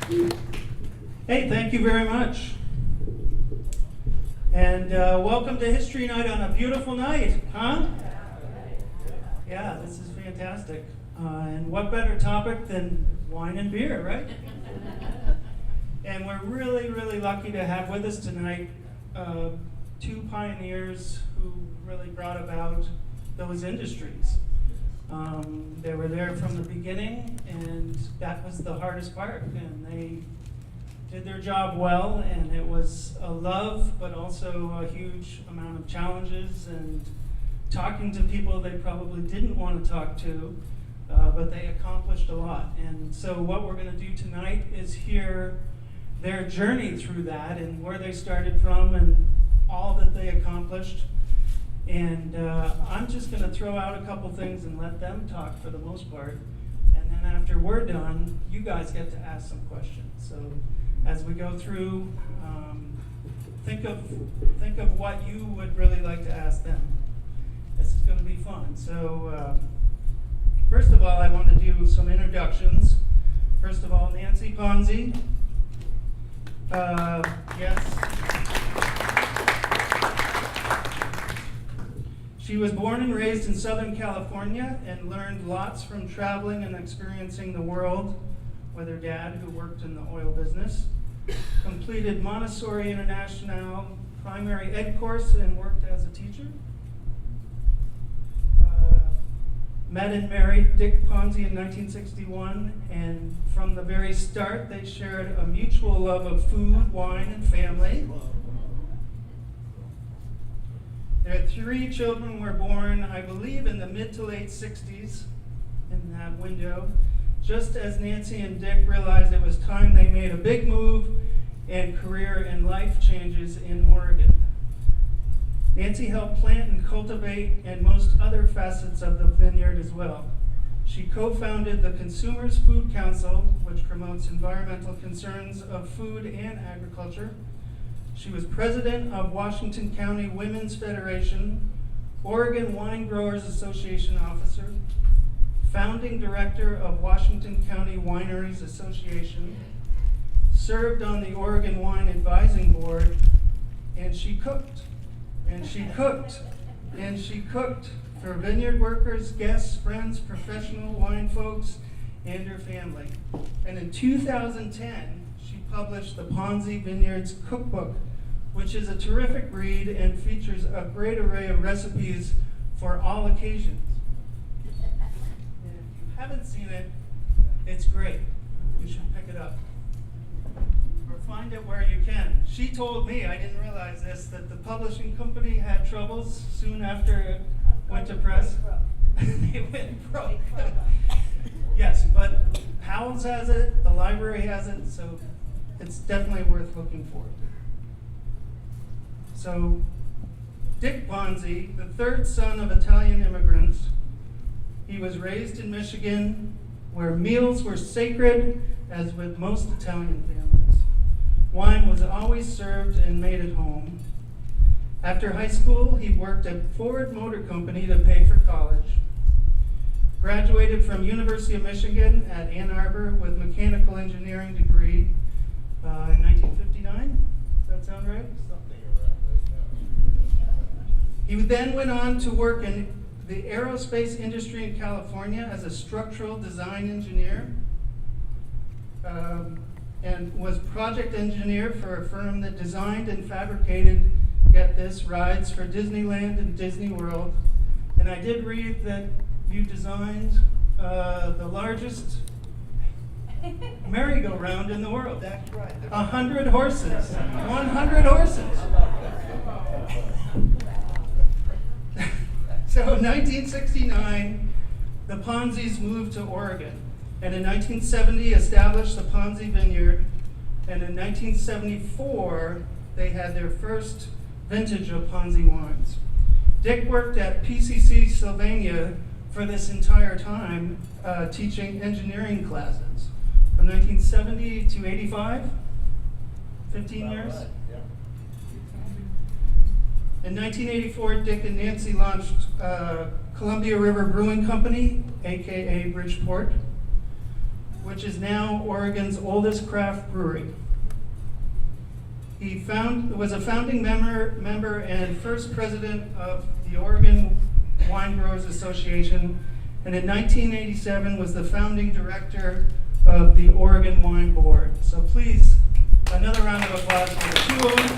Hey, thank you very much. And welcome to History Night on a beautiful night, huh? Yeah, this is fantastic. And what better topic than wine and beer, right? And we're really, really lucky to have with us tonight two pioneers who really brought about those industries. They were there from the beginning, and that was the hardest part. And they did their job well, and it was a love, but also a huge amount of challenges and talking to people they probably didn't want to talk to, but they accomplished a lot. And so what we're going to do tonight is hear their journey through that and where they started from and all that they accomplished. And I'm just going to throw out a couple things and let them talk for the most part. And then after we're done, you guys get to ask some questions. So as we go through, think of what you would really like to ask them. This is going to be fun. So first of all, I want to do some introductions. First of all, Nancy Ponzi. Yes. She was born and raised in Southern California and learned lots from traveling and experiencing the world with her dad, who worked in the oil business. Completed Montessori International primary ed course and worked as a teacher. Met and married Dick Ponzi in 1961, and from the very start they shared a mutual love of food, wine, and family. Their 3 children were born, I believe, in the mid to late 60s, in that window, just as Nancy and Dick realized it was time they made a big move and career and life changes in Oregon. Nancy helped plant and cultivate and most other facets of the vineyard as well. She co-founded the Consumers Food Council, which promotes environmental concerns of food and agriculture. She was president of Washington County Women's Federation, Oregon Wine Growers Association officer, founding director of Washington County Wineries Association, served on the Oregon Wine Advising Board, and she cooked. And she cooked, and she cooked for vineyard workers, guests, friends, professional wine folks, and her family. And in 2010, she published the Ponzi Vineyards Cookbook, which is a terrific read and features a great array of recipes for all occasions. And if you haven't seen it, it's great. You should pick it up. Find it where you can. She told me, I didn't realize this, that the publishing company had troubles soon after it went to press. They went broke. Yes, but Howells has it, the library has it, so it's definitely worth looking for. So, Dick Ponzi, the 3rd son of Italian immigrants, he was raised in Michigan, where meals were sacred, as with most Italian families. Wine was always served and made at home. After high school, he worked at Ford Motor Company to pay for college. Graduated from University of Michigan at Ann Arbor with mechanical engineering degree in 1959. Does that sound right? Something around that. He then went on to work in the aerospace industry in California as a structural design engineer. And was project engineer for a firm that designed and fabricated, get this, rides for Disneyland and Disney World. And I did read that you designed the largest merry-go-round in the world. That's right. 100 horses. 100 horses. So in 1969, the Ponzis moved to Oregon. And in 1970, established the Ponzi Vineyard. And in 1974, they had their first vintage of Ponzi wines. Dick worked at PCC Sylvania for this entire time, teaching engineering classes from 1970 to 85, 15 years. Right. Yeah. In 1984, Dick and Nancy launched Columbia River Brewing Company, aka Bridgeport. which is now Oregon's oldest craft brewery. He was a founding member and first president of the Oregon Wine Growers Association, and in 1987 was the founding director of the Oregon Wine Board. So please, another round of applause for the two of them.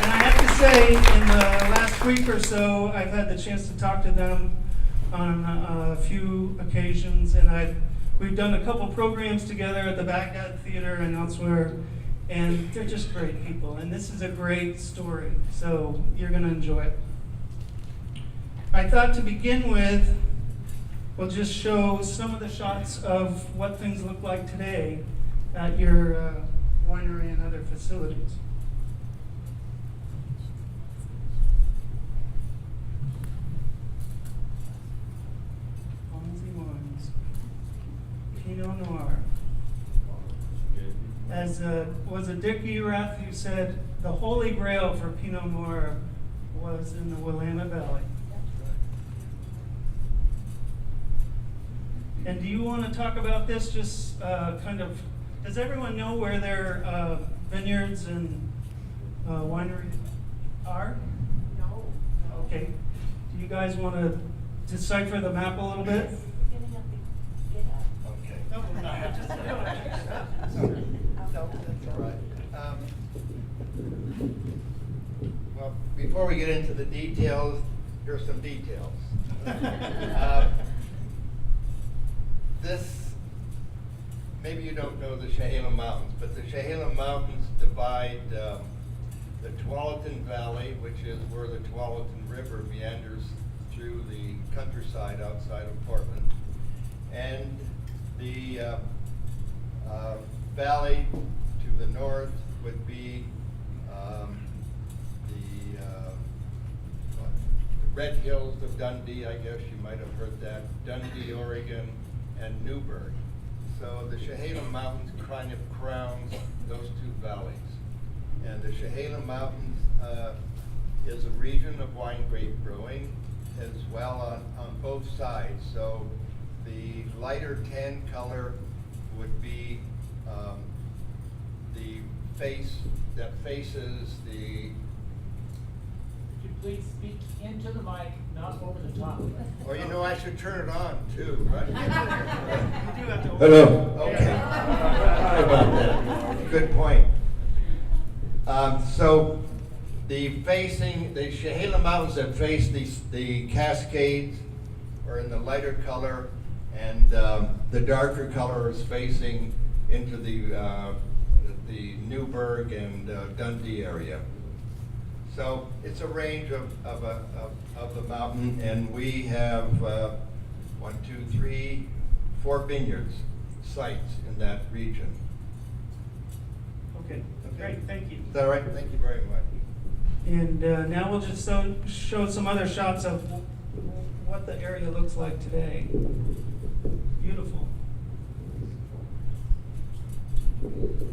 And I have to say, in the last week or so, I've had the chance to talk to them on a few occasions, and we've done a couple programs together at the Baghdad Theater and elsewhere, and they're just great people, and this is a great story, so you're going to enjoy it. I thought to begin with, we'll just show some of the shots of what things look like today at your winery and other facilities. Ponzi wines, Pinot Noir. As was it Dick Erath who said, the holy grail for Pinot Noir was in the Willamette Valley. And do you want to talk about this, just kind of, does everyone know where their vineyards and wineries are? No. Okay. Do you guys want to decipher the map a little bit? We're gonna have to get up. Okay. No, no, just No, that's all right. Well, before we get into the details, here's some details. This, maybe you don't know the Chehalem Mountains, but the Chehalem Mountains divide the Tualatin Valley, which is where the Tualatin River meanders through the countryside outside of Portland, and the valley to the north would be the Red Hills of Dundee, I guess you might have heard that, Dundee, Oregon, and Newburgh. So the Chehalem Mountains kind of crowns those two valleys. And the Chehalem Mountains is a region of wine grape brewing as well on both sides. So the lighter tan color would be the face that faces the. Could you please speak into the mic, not over the top? Well, you know, I should turn it on too, right? You do have to. Hello. Okay. Sorry about that. Good point. So the Chehalem Mountains that face the Cascades are in the lighter color, and the darker color is facing into the Newburgh and Dundee area. So it's a range of the mountain, and we have 4 vineyards sites in that region. Okay, great, thank you. Is that all right? Thank you very much. And now we'll just show some other shots of what the area looks like today. Beautiful.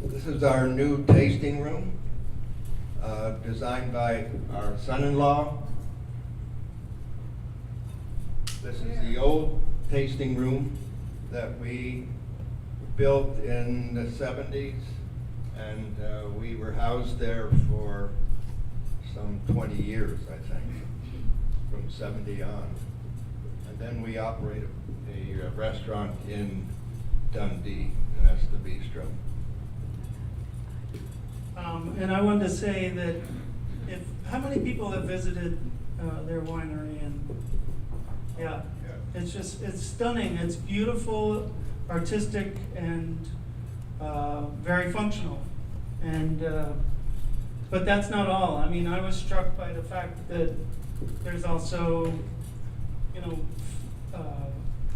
This is our new tasting room, designed by our son-in-law. This is the old tasting room that we built in the 70s, and we were housed there for some 20 years, I think, from 70 on. And then we operated a restaurant in Dundee, and that's the Bistro. And I wanted to say that how many people have visited their winery? And yeah, it's stunning. It's beautiful, artistic, and very functional. And but that's not all. I mean, I was struck by the fact that there's also,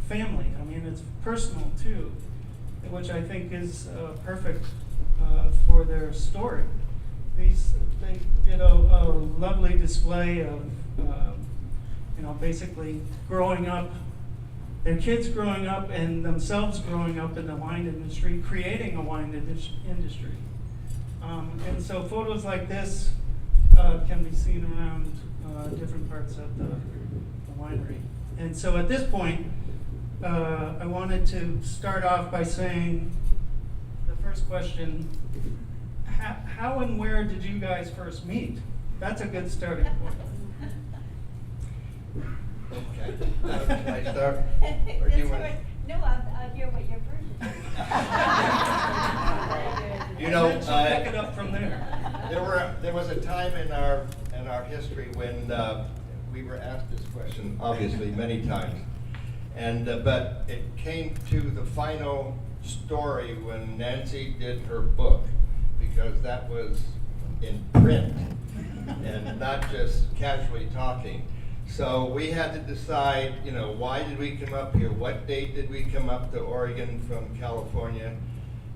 family. I mean, it's personal too, which I think is perfect for their story. They did a lovely display of, basically growing up, their kids growing up and themselves growing up in the wine industry, creating a wine industry. And so photos like this can be seen around different parts of the winery. And so at this point, I wanted to start off by saying, the first question, how and where did you guys first meet? That's a good starting point. Okay. Should I start? Or do That's you all want? right. No, I'll hear what your version is. You know, And then she'll pick it up from there. There was a time in our history when we were asked this question, obviously many times, and but it came to the final story when Nancy did her book, because that was in print and not just casually talking. So we had to decide, you know, why did we come up here? What date did we come up to Oregon from California?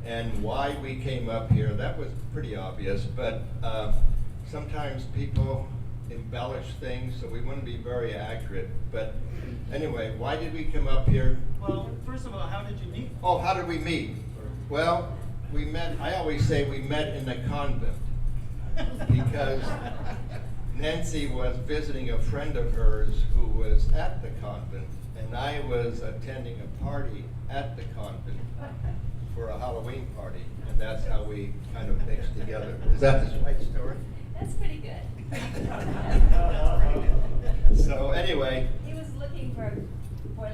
And why we came up here? That was pretty obvious, but sometimes people embellish things, so we wouldn't be very accurate. But anyway, why did we come up here? Well, first of all, how did you meet? Oh, how did we meet? Well, we met, I always say we met in a convent, because Nancy was visiting a friend of hers who was at the convent, and I was attending a party at the convent for a Halloween party, and that's how we kind of mixed together. Is that the right story? That's pretty good. So anyway, He was looking for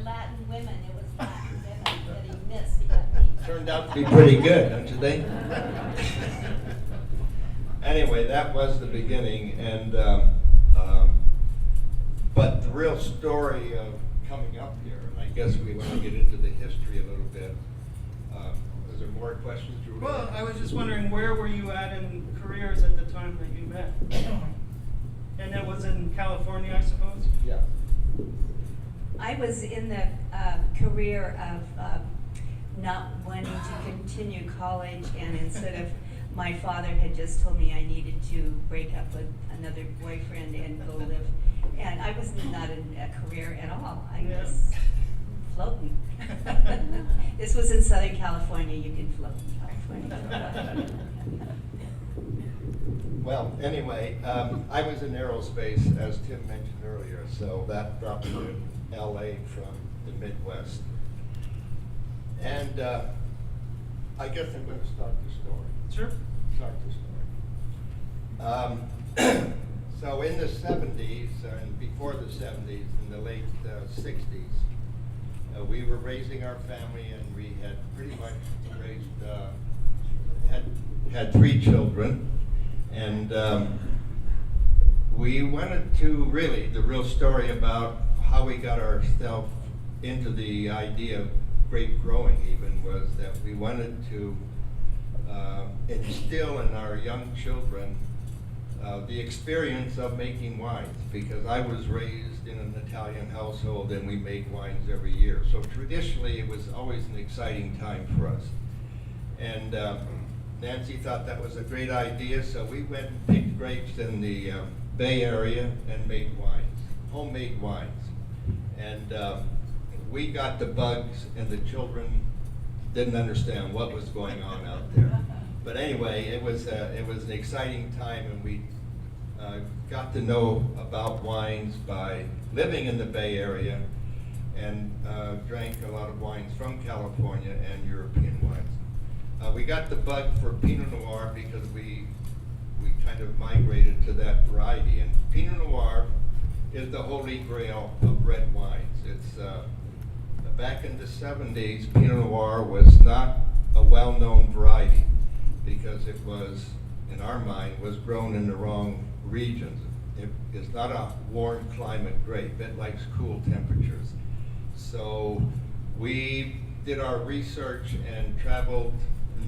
Latin women. It was Latin women that he missed. He got me. turned out to be pretty good, don't you think? Anyway, that was the beginning, and but the real story of coming up here, and I guess we want to get into the history a little bit. Is there more questions? Well, I was just wondering, where were you at in careers at the time that you met? And that was in California, I suppose? Yeah. I was in the career of not wanting to continue college, and instead of, my father had just told me I needed to break up with another boyfriend and go live, and I was not in a career at all. I Yeah. was floating. This was in Southern California. You can float in California. Well, anyway, I was in aerospace, as Tim mentioned earlier, so that brought me to LA from the Midwest. And I guess I'm going to start the story. Sure. Start the story. So in the 70s, and before the 70s, in the late 60s, we were raising our family, and we had pretty much raised, had 3 children. And we wanted to really, the real story about how we got ourselves into the idea of grape growing even was that we wanted to instill in our young children the experience of making wines, because I was raised in an Italian household and we made wines every year. So traditionally it was always an exciting time for us. And Nancy thought that was a great idea, so we went and picked grapes in the Bay Area and made wines, homemade wines. And we got the bugs, and the children didn't understand what was going on out there. But anyway, it was an exciting time, and we got to know about wines by living in the Bay Area, and drank a lot of wines from California and European wines. We got the bug for Pinot Noir because we kind of migrated to that variety. And Pinot Noir is the holy grail of red wines. It's back in the 70s, Pinot Noir was not a well-known variety because it was, in our mind, was grown in the wrong regions. It's not a warm climate grape. It likes cool temperatures. So we did our research and traveled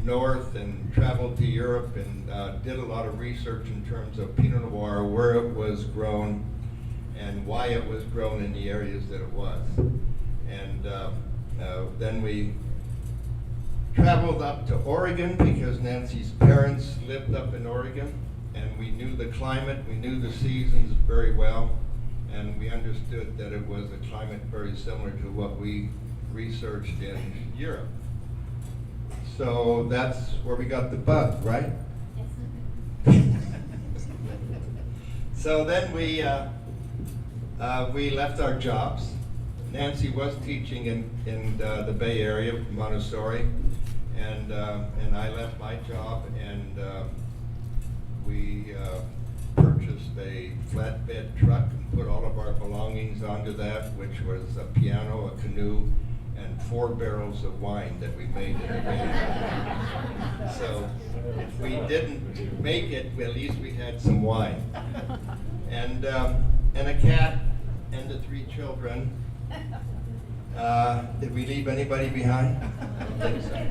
north and traveled to Europe and did a lot of research in terms of Pinot Noir, where it was grown and why it was grown in the areas that it was. And then we traveled up to Oregon because Nancy's parents lived up in Oregon, and we knew the climate, we knew the seasons very well, and we understood that it was a climate very similar to what we researched in Europe. So that's where we got the bug, right? So then we left our jobs Nancy was teaching in the Bay Area, Montessori, and I left my job, and we purchased a flatbed truck and put all of our belongings onto that, which was a piano, a canoe, and 4 barrels of wine that we made in a day. So if we didn't make it, well, at least we had some wine. And a cat and the 3 children. Did we leave anybody behind? I don't think so.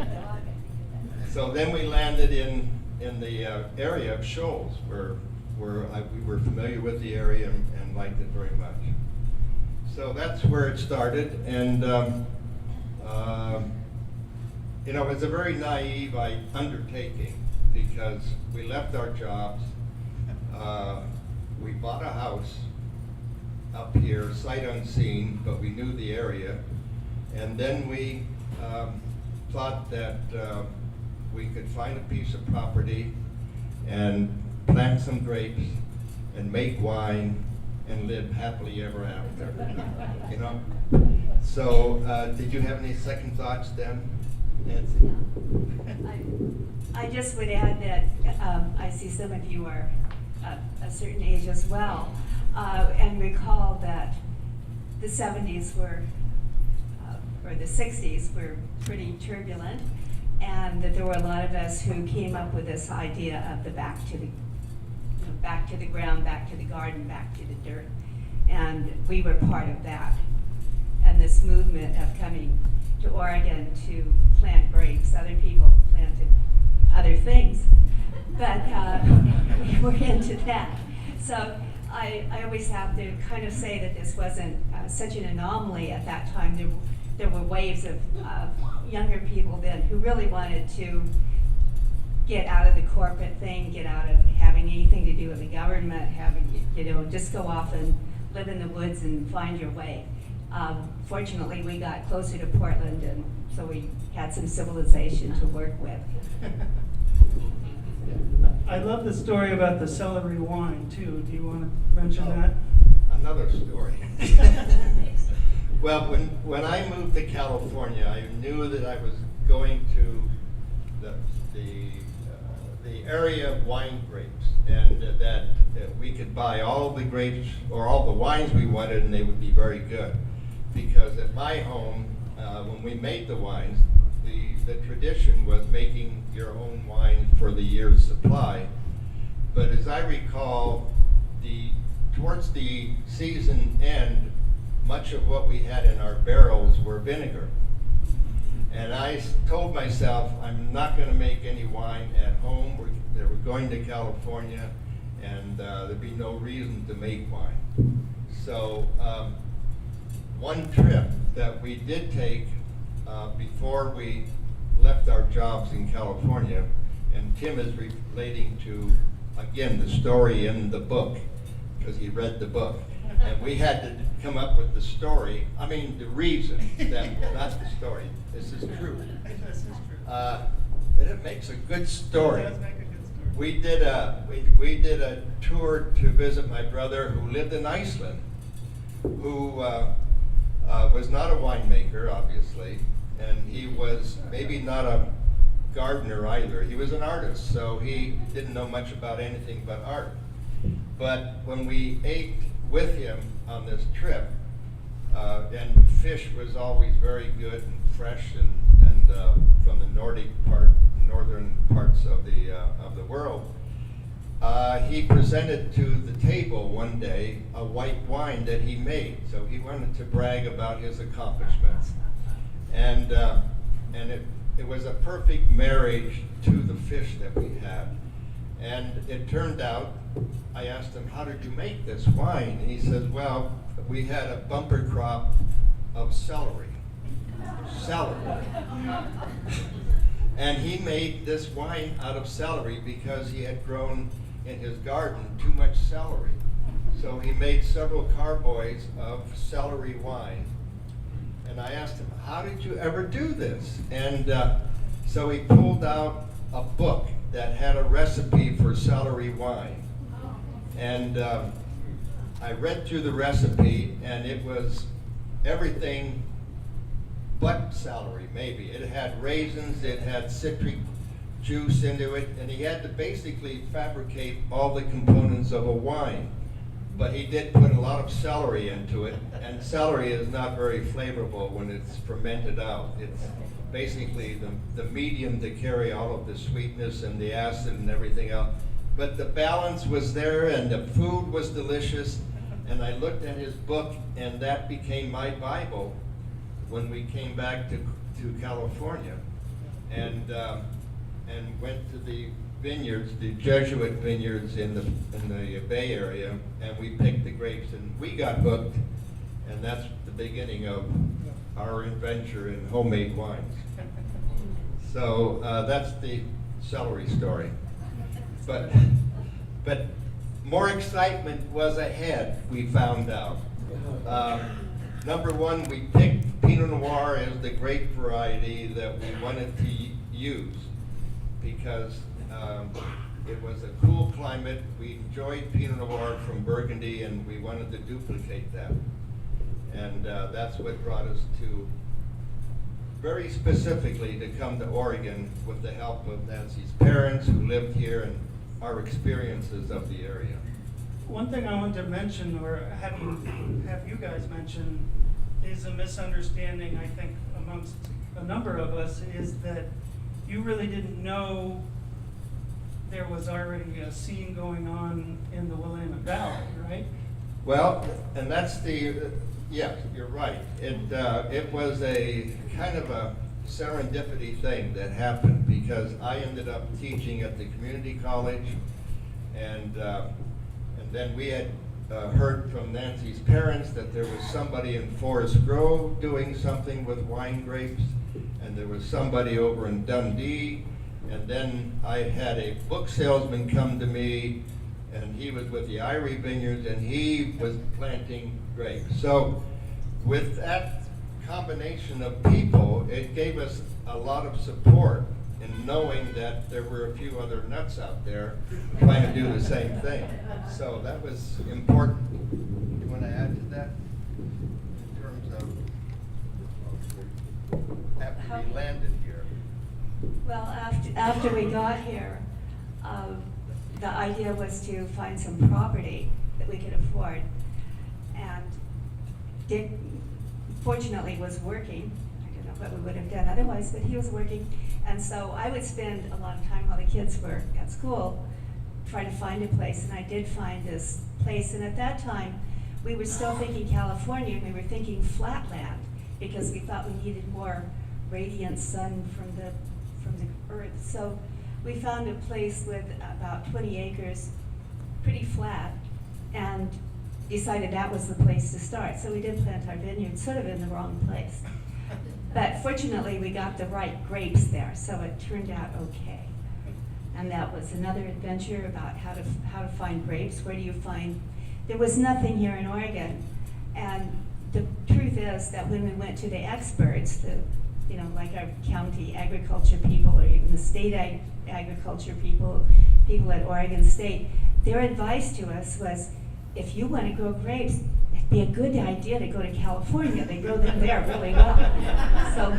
So then we landed in the area of Shoals, where we were familiar with the area and liked it very much. So that's where it started, and you know, it was a very naive undertaking, because we left our jobs, we bought a house up here, sight unseen, but we knew the area, and then we thought that we could find a piece of property and plant some grapes and make wine and live happily ever after, you know? So, did you have any second thoughts then, Nancy? I just would add that I see some of you are a certain age as well, and recall that the 70s were, or the 60s were pretty turbulent, and that there were a lot of us who came up with this idea of the back to the ground, back to the garden, back to the dirt, and we were part of that. And this movement of coming to Oregon to plant grapes. Other people planted other things, but we were into that. So I always have to kind of say that this wasn't such an anomaly at that time. There were waves of younger people then who really wanted to get out of the corporate thing, get out of having anything to do with the government, just go off and live in the woods and find your way. Fortunately, we got closer to Portland, and so we had some civilization to work with. I love the story about the celery wine too. Do you want to mention that? Another story. Well, when I moved to California, I knew that I was going to the area of wine grapes, and that we could buy all the grapes or all the wines we wanted, and they would be very good. Because at my home, when we made the wines, the tradition was making your own wine for the year's supply. But as I recall, towards the season end, much of what we had in our barrels were vinegar. And I told myself, I'm not going to make any wine at home. We're going to California, and there'd be no reason to make wine. So one trip that we did take before we left our jobs in California, and Tim is relating to, again, the story in the book, because he read the book. And we had to come up with the story, the reason, not the story. This is true. This is true. But it makes a good story. It does make a good story. We did a tour to visit my brother who lived in Iceland, who was not a winemaker, obviously, and he was maybe not a gardener either. He was an artist, so he didn't know much about anything but art. But when we ate with him on this trip, and the fish was always very good and fresh, and from the northern parts of the world, he presented to the table one day a white wine that he made. So he wanted to brag about his accomplishments, and it was a perfect marriage to the fish that we had. And it turned out, I asked him, how did you make this wine? And he said, well, we had a bumper crop of celery. And he made this wine out of celery because he had grown in his garden too much celery. So he made several carboys of celery wine. And I asked him, how did you ever do this? And so he pulled out a book that had a recipe for celery wine. And I read through the recipe, and it was everything but celery, maybe. It had raisins, it had citric juice into it, and he had to basically fabricate all the components of a wine. But he did put a lot of celery into it, and celery is not very flavorful when it's fermented out. It's basically the medium to carry all of the sweetness and the acid and everything else. But the balance was there, and the food was delicious, and I looked at his book, and that became my Bible when we came back to California, and went to the vineyards, the Jesuit vineyards in the Bay Area, and we picked the grapes, and we got hooked, and that's the beginning of our adventure in homemade wines. So that's the celery story. But more excitement was ahead, we found out. Number one, we picked Pinot Noir as the grape variety that we wanted to use because it was a cool climate. We enjoyed Pinot Noir from Burgundy, and we wanted to duplicate that. And that's what brought us to, very specifically, to come to Oregon with the help of Nancy's parents who lived here and our experiences of the area. One thing I wanted to mention, or have you guys mention, is a misunderstanding, I think, amongst a number of us, is that you really didn't know there was already a scene going on in the Willamette Valley, right? Well, and that's yes, you're right. It was a kind of a serendipity thing that happened because I ended up teaching at the community college, and then we had heard from Nancy's parents that there was somebody in Forest Grove doing something with wine grapes, and there was somebody over in Dundee, and then I had a book salesman come to me, and he was with the Irie Vineyards, and he was planting grapes. So with that combination of people, it gave us a lot of support in knowing that there were a few other nuts out there trying to do the same thing. So that was important. You want to add to that? In terms of after we landed here? Well, after we got here, the idea was to find some property that we could afford. And Dick, fortunately, was working. I don't know what we would have done otherwise, but he was working. And so I would spend a lot of time while the kids were at school trying to find a place. And I did find this place. And at that time, we were still thinking California, and we were thinking flatland because we thought we needed more radiant sun from the earth. So we found a place with about 20 acres, pretty flat, and decided that was the place to start. So we did plant our vineyard sort of in the wrong place. But fortunately, we got the right grapes there, so it turned out okay. And that was another adventure about how to find grapes. Where do you find? There was nothing here in Oregon, and the truth is that when we went to the experts, like our county agriculture people or even the state agriculture people at Oregon State, their advice to us was, if you want to grow grapes, it'd be a good idea to go to California. They grow them there really well. So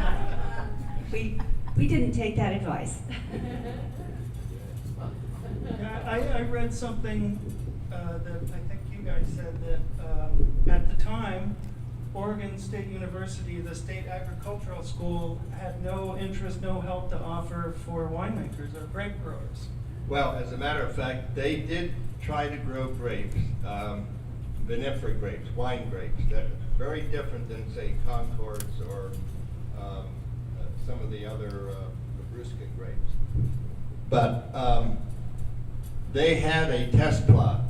we didn't take that advice. Yeah, I read something that I think you guys said that at the time, Oregon State University, the state agricultural school, had no interest, no help to offer for winemakers or grape growers. Well, as a matter of fact, they did try to grow grapes, vinifera grapes, wine grapes. That's very different than, say, Concords or some of the other Brusca grapes. But they had a test plot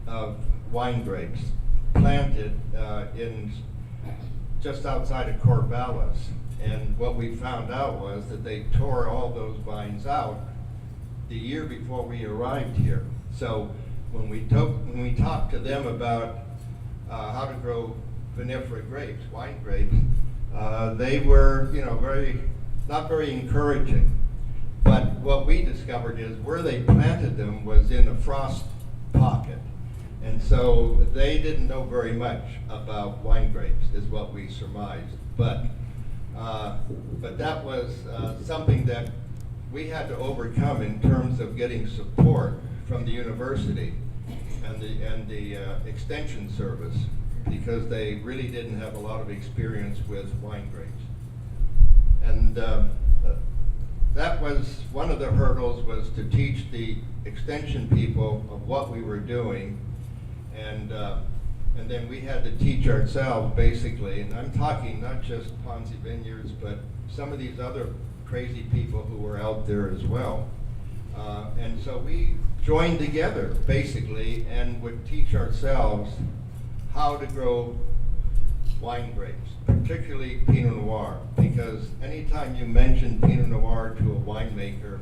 of wine grapes planted in just outside of Corvallis, and what we found out was that they tore all those vines out the year before we arrived here. So when we talked to them about how to grow vinifera grapes, wine grapes, they were not very encouraging. But what we discovered is where they planted them was in a frost pocket. And so they didn't know very much about wine grapes, is what we surmised. But that was something that we had to overcome in terms of getting support from the university and the extension service, because they really didn't have a lot of experience with wine grapes. And that was one of the hurdles, was to teach the extension people of what we were doing, and then we had to teach ourselves basically. And I'm talking not just Ponzi Vineyards, but some of these other crazy people who were out there as well. And so we joined together basically and would teach ourselves how to grow wine grapes, particularly Pinot Noir, because anytime you mention Pinot Noir to a winemaker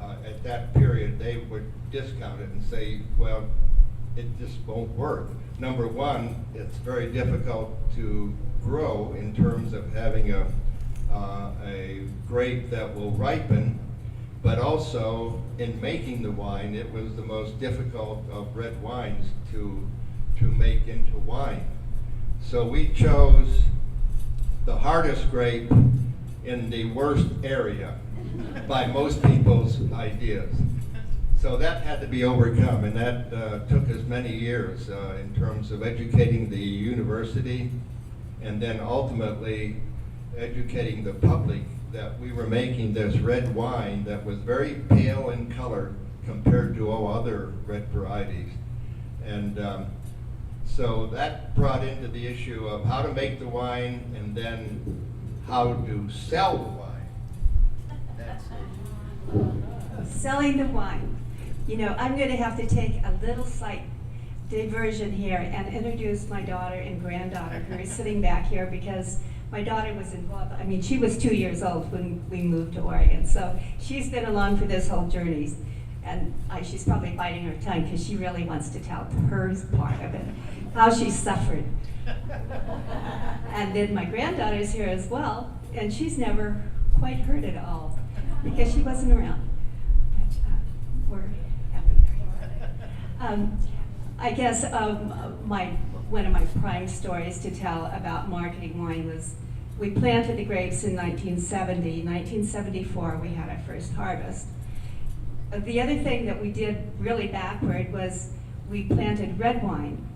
at that period, they would discount it and say, well, it just won't work. Number one, it's very difficult to grow in terms of having a grape that will ripen, but also in making the wine, it was the most difficult of red wines to make into wine. So we chose the hardest grape in the worst area by most people's ideas. So that had to be overcome, and that took us many years in terms of educating the university, and then ultimately educating the public that we were making this red wine that was very pale in color compared to all other red varieties. And so that brought into the issue of how to make the wine and then how to sell the wine. That's it. Selling the wine. You know, I'm going to have to take a little slight diversion here and introduce my daughter and granddaughter who are sitting back here, because my daughter was involved. I mean, she was 2 years old when we moved to Oregon, so she's been along for this whole journey. And she's probably biting her tongue because she really wants to tell her part of it, how she suffered. And then my granddaughter's here as well, and she's never quite heard it all because she wasn't around. But we're happy there. I guess one of my prime stories to tell about marketing wine was we planted the grapes in 1970. 1974, we had our first harvest. The other thing that we did really backward was we planted red wine.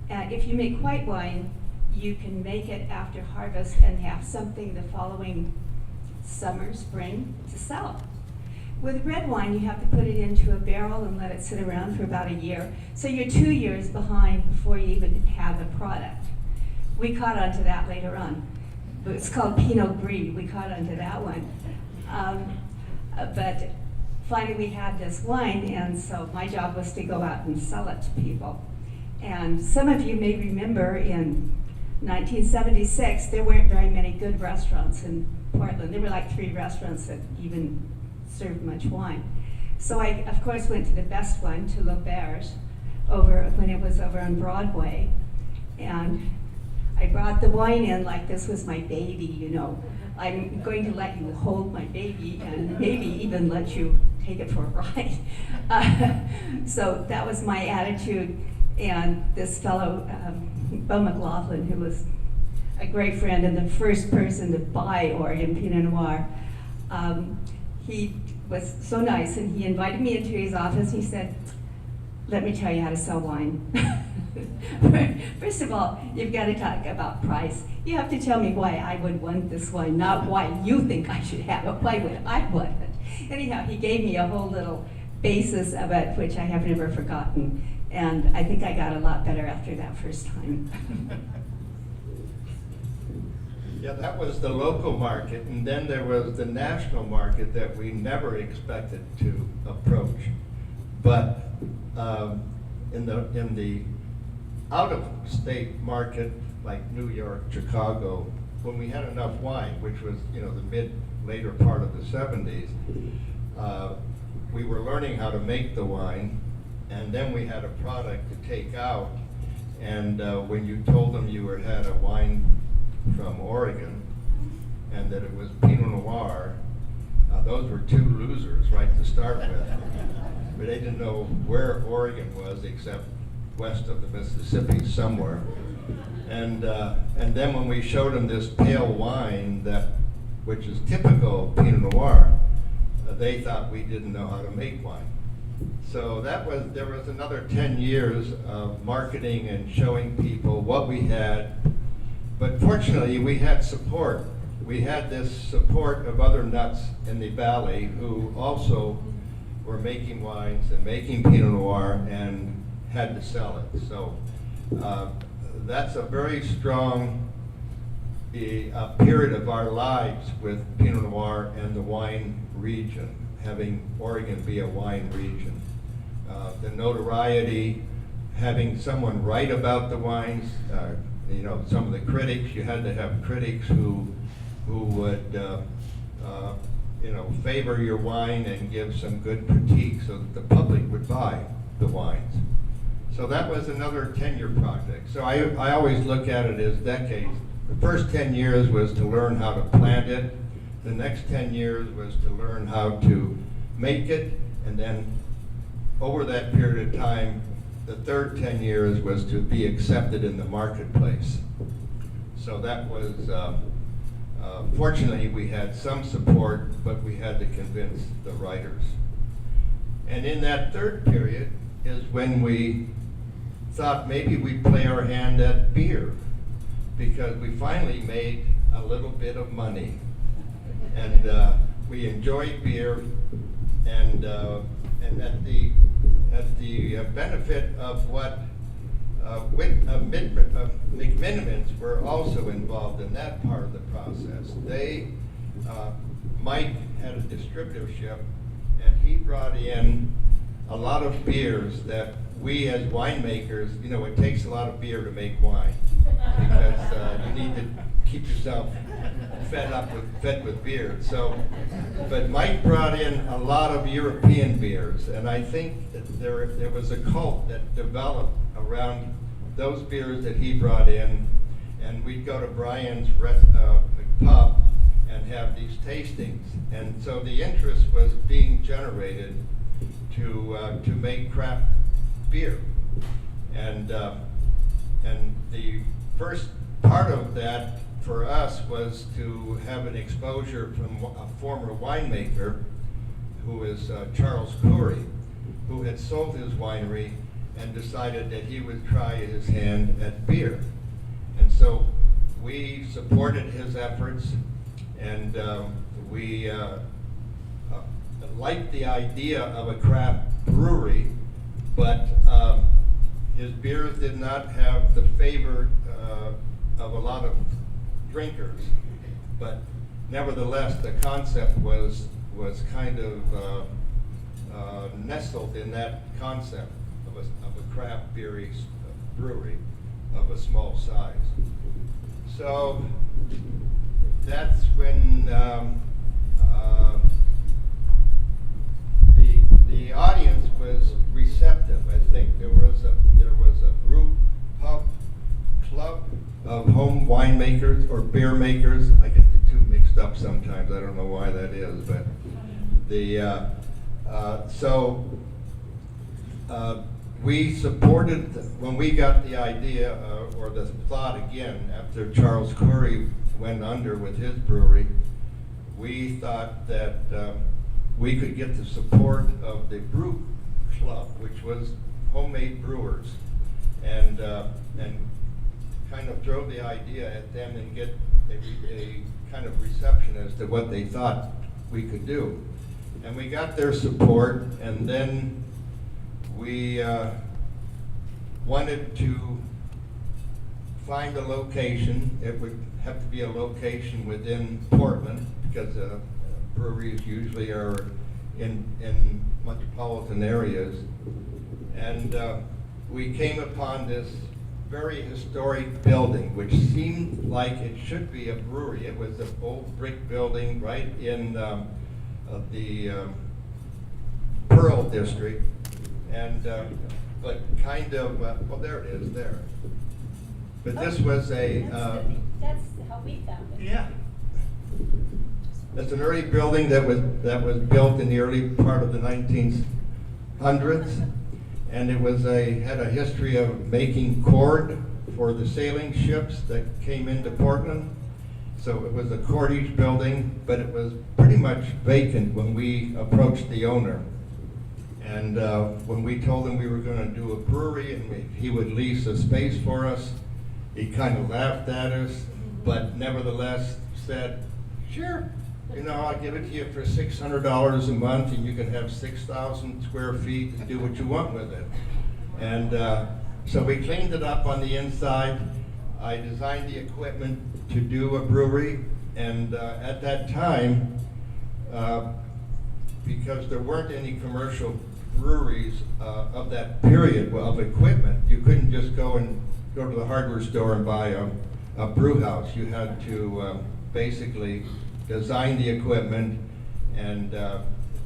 If you make white wine, you can make it after harvest and have something the following summer, spring to sell. With red wine, you have to put it into a barrel and let it sit around for about a year. So you're 2 years behind before you even have a product. We caught on to that later on. It's called Pinot Brew. We caught on to that one. But finally we had this wine, and so my job was to go out and sell it to people. And some of you may remember in 1976, there weren't very many good restaurants in Portland. There were like 3 restaurants that even served much wine. So I, of course, went to the best one, to L'Auberge, when it was over on Broadway. And I brought the wine in like this was my baby, you know. I'm going to let you hold my baby and maybe even let you take it for a ride. So that was my attitude. And this fellow, Bo McLaughlin, who was a great friend and the first person to buy Oregon Pinot Noir, he was so nice, and he invited me into his office. He said, "Let me tell you how to sell wine." First of all, you've got to talk about price. You have to tell me why I would want this wine, not why you think I should have it. Why would I want it? Anyhow, he gave me a whole little basis of it, which I have never forgotten. And I think I got a lot better after that first time. Yeah, that was the local market, and then there was the national market that we never expected to approach. But in the out-of-state market, like New York, Chicago, when we had enough wine, which was, you know, the later part of the 70s, we were learning how to make the wine, and then we had a product to take out. And when you told them you had a wine from Oregon and that it was Pinot Noir, those were 2 losers right to start with. But they didn't know where Oregon was except west of the Mississippi somewhere. And then when we showed them this pale wine, which is typical Pinot Noir, they thought we didn't know how to make wine. So there was another 10 years of marketing and showing people what we had. But fortunately, we had support. We had this support of other nuts in the valley who also were making wines and making Pinot Noir and had to sell it. So that's a very strong period of our lives with Pinot Noir and the wine region, having Oregon be a wine region. The notoriety, having someone write about the wines, some of the critics, you had to have critics who would favor your wine and give some good critique so that the public would buy the wines. So that was another 10-year project. So I always look at it as decades. The first 10 years was to learn how to plant it. The next 10 years was to learn how to make it. And then over that period of time, the third 10 years was to be accepted in the marketplace. So that was, fortunately, we had some support, but we had to convince the writers. And in that third period is when we thought maybe we'd play our hand at beer, because we finally made a little bit of money. And we enjoyed beer, and at the benefit of what McMenamins were also involved in that part of the process. Mike had a distributorship, and he brought in a lot of beers that we as winemakers, it takes a lot of beer to make wine, because you need to keep yourself fed with beer. So, but Mike brought in a lot of European beers, and I think that there was a cult that developed around those beers that he brought in, and we'd go to Brian's pub and have these tastings. And so the interest was being generated to make craft beer. And the first part of that for us was to have an exposure from a former winemaker who is Charles Curry, who had sold his winery and decided that he would try his hand at beer. And so we supported his efforts, and we liked the idea of a craft brewery, but his beers did not have the favor of a lot of drinkers. But nevertheless, the concept was kind of nestled in that concept of a craft brewery of a small size. So that's when the audience was receptive. I think there was a brew pub club of home winemakers or beer makers. I get the two mixed up sometimes. I don't know why that is, but we supported when we got the idea or the thought again after Charles Curry went under with his brewery. We thought that we could get the support of the Brew Club, which was homemade brewers, and kind of throw the idea at them and get a kind of reception as to what they thought we could do. And we got their support, and then we wanted to find a location. It would have to be a location within Portland, because breweries usually are in metropolitan areas. And we came upon this very historic building, which seemed like it should be a brewery. It was an old brick building right in the Pearl District, and but kind of well, there it is there. But this was That's how we found it. Yeah. It's an early building that was built in the early part of the 1900s, and it was had a history of making cord for the sailing ships that came into Portland. So it was a cordage building, but it was pretty much vacant when we approached the owner. And when we told him we were going to do a brewery and he would lease a space for us, he kind of laughed at us, but nevertheless said, sure, you know, I'll give it to you for $600 a month and you can have 6,000 square feet and do what you want with it. And so we cleaned it up on the inside. I designed the equipment to do a brewery, and at that time, because there weren't any commercial breweries of that period of equipment, you couldn't just go to the hardware store and buy a brew house. You had to basically design the equipment and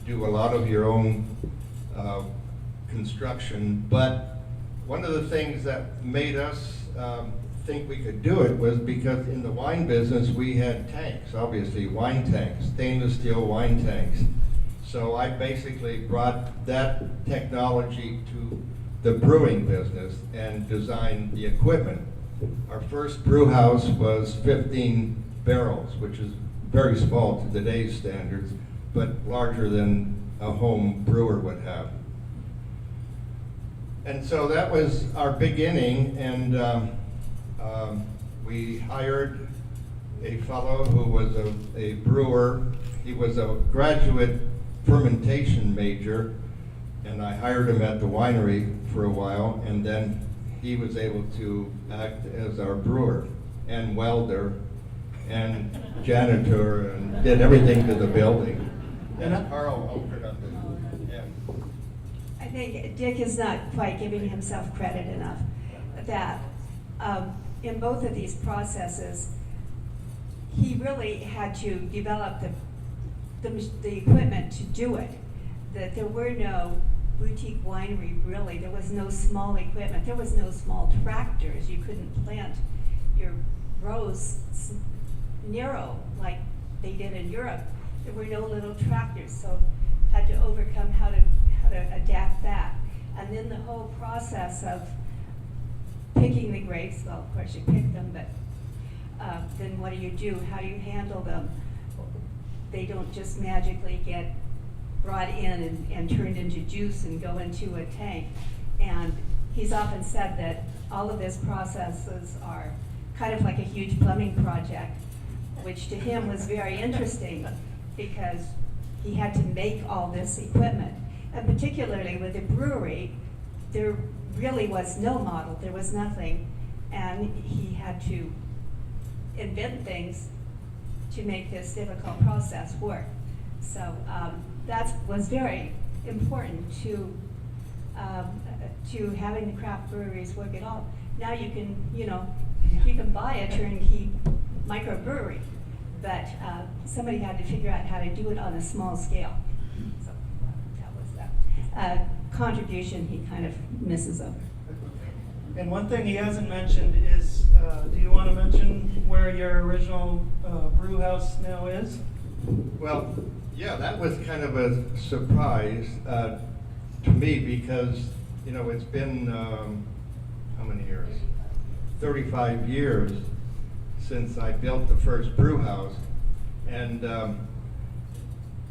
do a lot of your own construction. But one of the things that made us think we could do it was because in the wine business we had tanks, obviously wine tanks, stainless steel wine tanks. So I basically brought that technology to the brewing business and designed the equipment. Our first brew house was 15 barrels, which is very small to today's standards, but larger than a home brewer would have. And so that was our beginning, and we hired a fellow who was a brewer. He was a graduate fermentation major, and I hired him at the winery for a while, and then he was able to act as our brewer and welder and janitor and did everything to the building. And Carl opened up the end. I think Dick is not quite giving himself credit enough. That in both of these processes, he really had to develop the equipment to do it. That there were no boutique winery, really. There was no small equipment. There was no small tractors. You couldn't plant your rows narrow like they did in Europe. There were no little tractors, so had to overcome how to adapt that. And then the whole process of picking the grapes, well, of course you pick them, but then what do? How do you handle them? They don't just magically get brought in and turned into juice and go into a tank. And he's often said that all of his processes are kind of like a huge plumbing project, which to him was very interesting because he had to make all this equipment. And particularly with the brewery, there really was no model, there was nothing. And he had to invent things to make this difficult process work. So that was very important to having the craft breweries work at all. Now you can buy a turnkey microbrewery, but somebody had to figure out how to do it on a small scale. So that was that contribution he kind of misses over. And one thing he hasn't mentioned is, do you want to mention where your original brew house now is? Well, yeah, that was kind of a surprise to me because, you know, it's been, how many years? 35 years since I built the first brew house.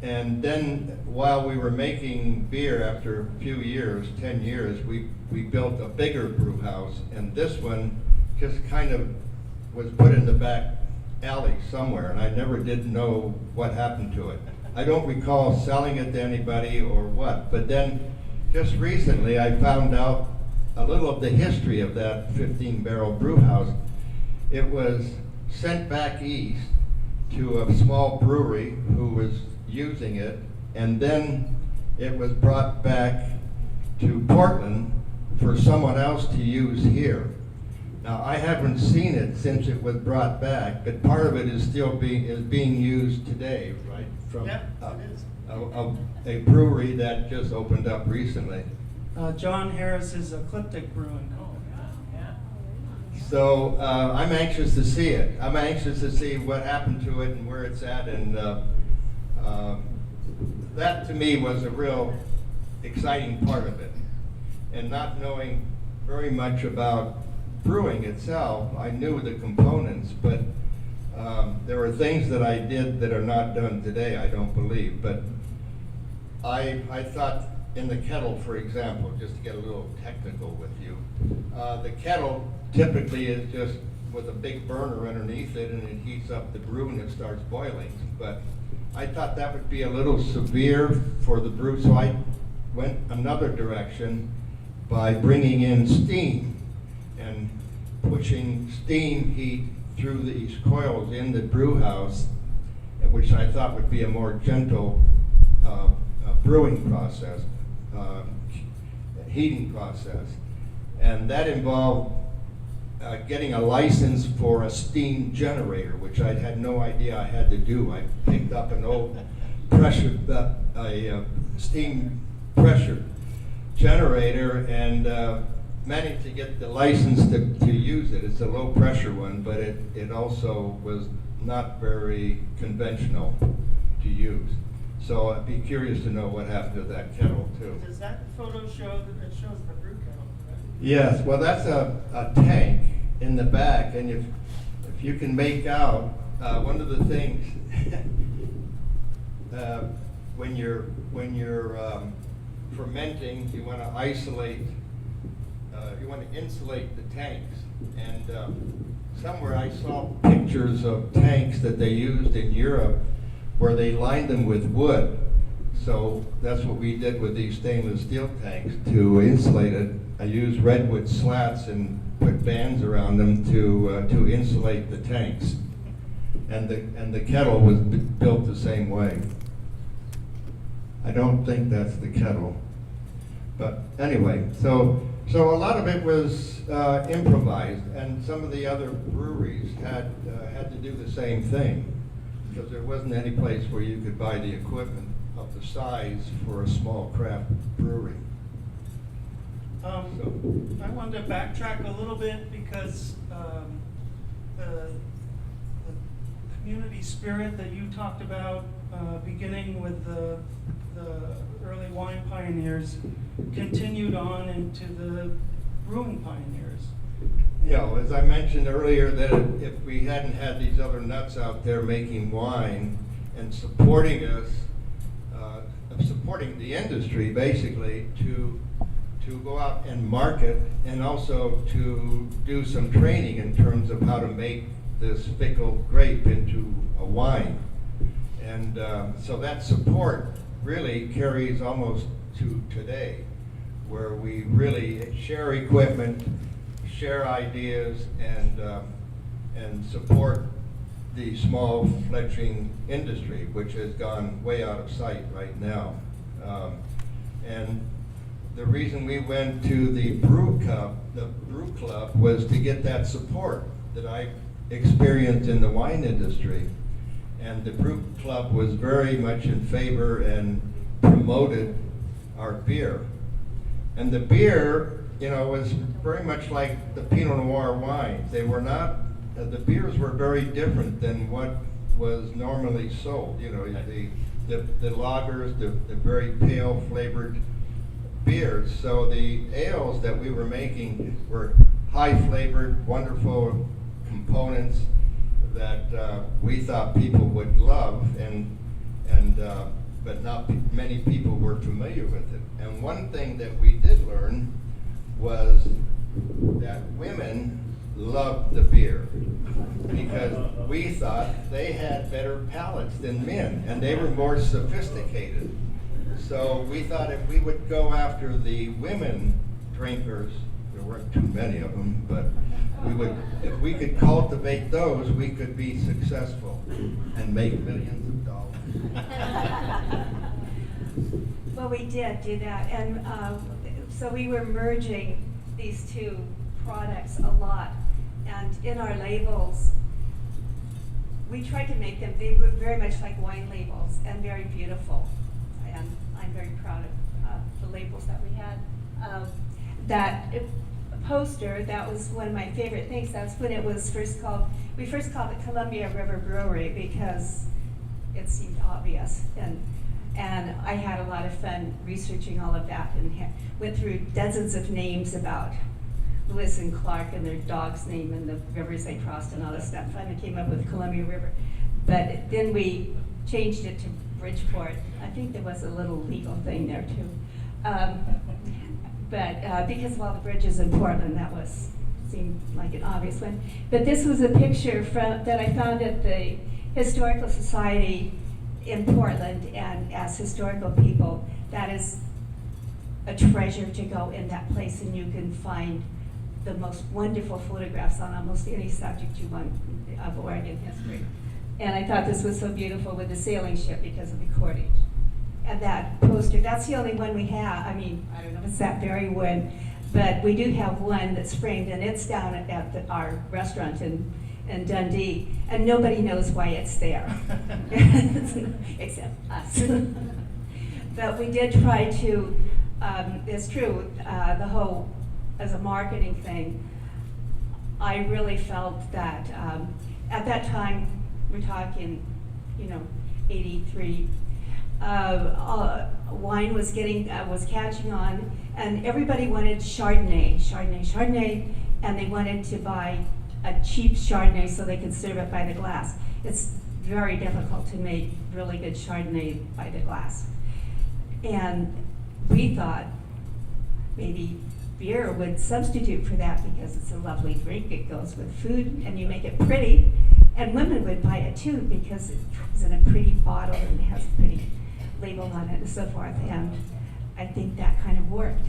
And then while we were making beer after a few years, 10 years, we built a bigger brew house. And this one just kind of was put in the back alley somewhere, and I never did know what happened to it. I don't recall selling it to anybody or what, but then just recently I found out a little of the history of that 15-barrel brew house. It was sent back east to a small brewery who was using it, and then it was brought back to Portland for someone else to use here. Now, I haven't seen it since it was brought back, but part of it is still being used today, right? From Yeah, it is. A brewery that just opened up recently. John Harris's Ecliptic Brewing Oh, Company. yeah. So I'm anxious to see it. I'm anxious to see what happened to it and where it's at, and that to me was a real exciting part of it. And not knowing very much about brewing itself, I knew the components, but there were things that I did that are not done today, I don't believe. But I thought in the kettle, for example, just to get a little technical with you, the kettle typically is just with a big burner underneath it, and it heats up the brew and it starts boiling. But I thought that would be a little severe for the brew, so I went another direction by bringing in steam and pushing steam heat through these coils in the brew house, which I thought would be a more gentle brewing process, heating process. And that involved getting a license for a steam generator, which I had no idea I had to do. I picked up an old pressure, steam pressure generator, and managed to get the license to use it. It's a low pressure one, but it also was not very conventional to use. So I'd be curious to know what happened to that kettle too. Does that photo show that it shows the brew kettle, correct? Yes, well, that's a tank in the back, and if you can make out, one of the things when you're fermenting, you want to isolate, you want to insulate the tanks. And somewhere I saw pictures of tanks that they used in Europe where they lined them with wood. So that's what we did with these stainless steel tanks to insulate it. I used redwood slats and put bands around them to insulate the tanks. And the kettle was built the same way. I don't think that's the kettle. But anyway, so a lot of it was improvised, and some of the other breweries had to do the same thing, because there wasn't any place where you could buy the equipment of the size for a small craft brewery. I wanted to backtrack a little bit because the community spirit that you talked about, beginning with the early wine pioneers, continued on into the brewing pioneers. You know, as I mentioned earlier, that if we hadn't had these other nuts out there making wine and supporting us, supporting the industry basically, to go out and market, and also to do some training in terms of how to make this fickle grape into a wine. And so that support really carries almost to today, where we really share equipment, share ideas, and support the small fledgling industry, which has gone way out of sight right now. And the reason we went to the Brew Club was to get that support that I experienced in the wine industry. And the Brew Club was very much in favor and promoted our beer. And the beer, you know, was very much like the Pinot Noir wines. They were not, the beers were very different than what was normally sold. You know, the lagers, the very pale flavored beers. So the ales that we were making were high flavored, wonderful components that we thought people would love, but not many people were familiar with it. And one thing that we did learn was that women loved the beer, because we thought they had better palates than men, and they were more sophisticated. So we thought if we would go after the women drinkers, there weren't too many of them, but if we could cultivate those, we could be successful and make millions of dollars. Well, we did do that, and so we were merging these two products a lot, and in our labels, we tried to make them, they were very much like wine labels and very beautiful, and I'm very proud of the labels that we had. That poster, that was one of my favorite things. That's when it was first called, we first called it Columbia River Brewery because it seemed obvious. And And I had a lot of fun researching all of that and went through dozens of names about Lewis and Clark and their dog's name and the rivers they crossed and all this stuff. Finally came up with Columbia River. But then we changed it to Bridgeport. I think there was a little legal thing there too. But because of all the bridges in Portland, that seemed like an obvious one. But this was a picture that I found at the Historical Society in Portland, and as historical people, that is a treasure to go in that place, and you can find the most wonderful photographs on almost any subject you want of Oregon history. And I thought this was so beautiful with the sailing ship because of the cordage. And that poster, that's the only one we have. I mean, I don't know if it's that very one, but we do have one that's framed, and it's down at our restaurant in Dundee, and nobody knows why it's there, except us. But we did try to, it's true, the whole, as a marketing thing, I really felt that at that time, we're talking, 83, wine was catching on, and everybody wanted Chardonnay, and they wanted to buy a cheap Chardonnay so they could serve it by the glass. It's very difficult to make really good Chardonnay by the glass. And we thought maybe beer would substitute for that because it's a lovely drink, it goes with food, and you make it pretty. And women would buy it too because it comes in a pretty bottle and it has a pretty label on it and so forth. And I think that kind of worked.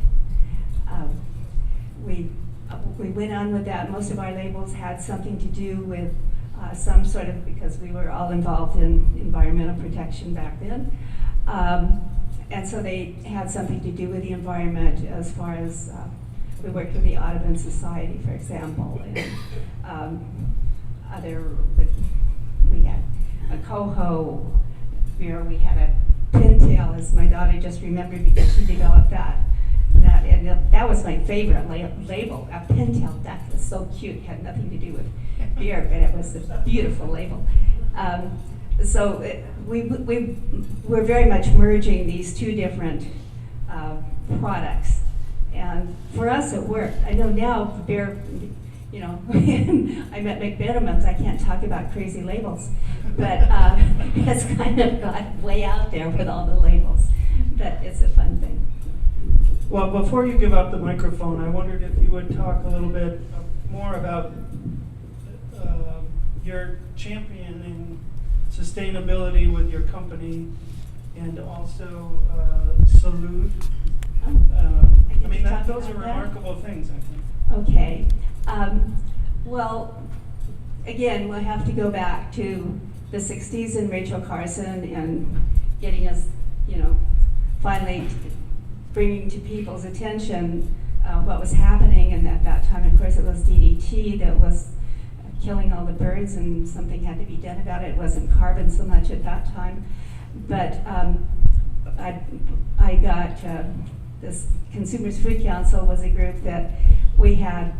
We went on with that. Most of our labels had something to do with some sort of, because we were all involved in environmental protection back then. And so they had something to do with the environment as far as, we worked with the Audubon Society, for example, and we had a coho beer, we had a pintail, as my daughter just remembered because she developed that. And that was my favorite label, a pintail duck. It was so cute, it had nothing to do with beer, but it was a beautiful label. We're very much merging these two different products. And for us, it worked. I know now beer, I'm at McMenamins, I can't talk about crazy labels, but it's kind of got way out there with all the labels. But it's a fun thing. Well, before you give up the microphone, I wondered if you would talk a little bit more about your championing sustainability with your company, and also Salud. Those are remarkable things, I think. Okay. Well, again, we'll have to go back to the 60s and Rachel Carson and getting us, finally bringing to people's attention what was happening. And at that time, of course, it was DDT that was killing all the birds, and something had to be done about it. It wasn't carbon so much at that time. But I got this Consumers Food Council was a group that we had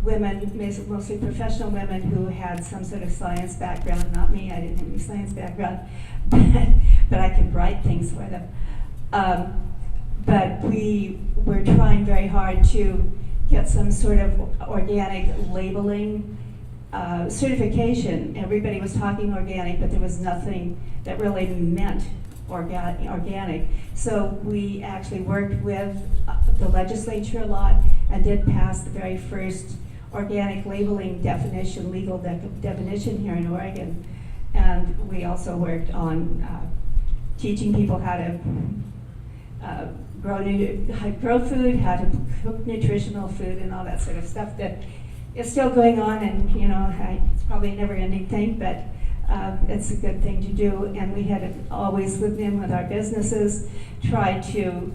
women, mostly professional women who had some sort of science background. Not me, I didn't have any science background, but I could write things for them. But we were trying very hard to get some sort of organic labeling certification. Everybody was talking organic, but there was nothing that really meant organic. So we actually worked with the legislature a lot and did pass the very first organic labeling definition, legal definition here in Oregon. And we also worked on teaching people how to grow food, how to cook nutritional food, and all that sort of stuff that is still going on. And it's probably a never-ending thing, but it's a good thing to do. And we had always within with our businesses tried to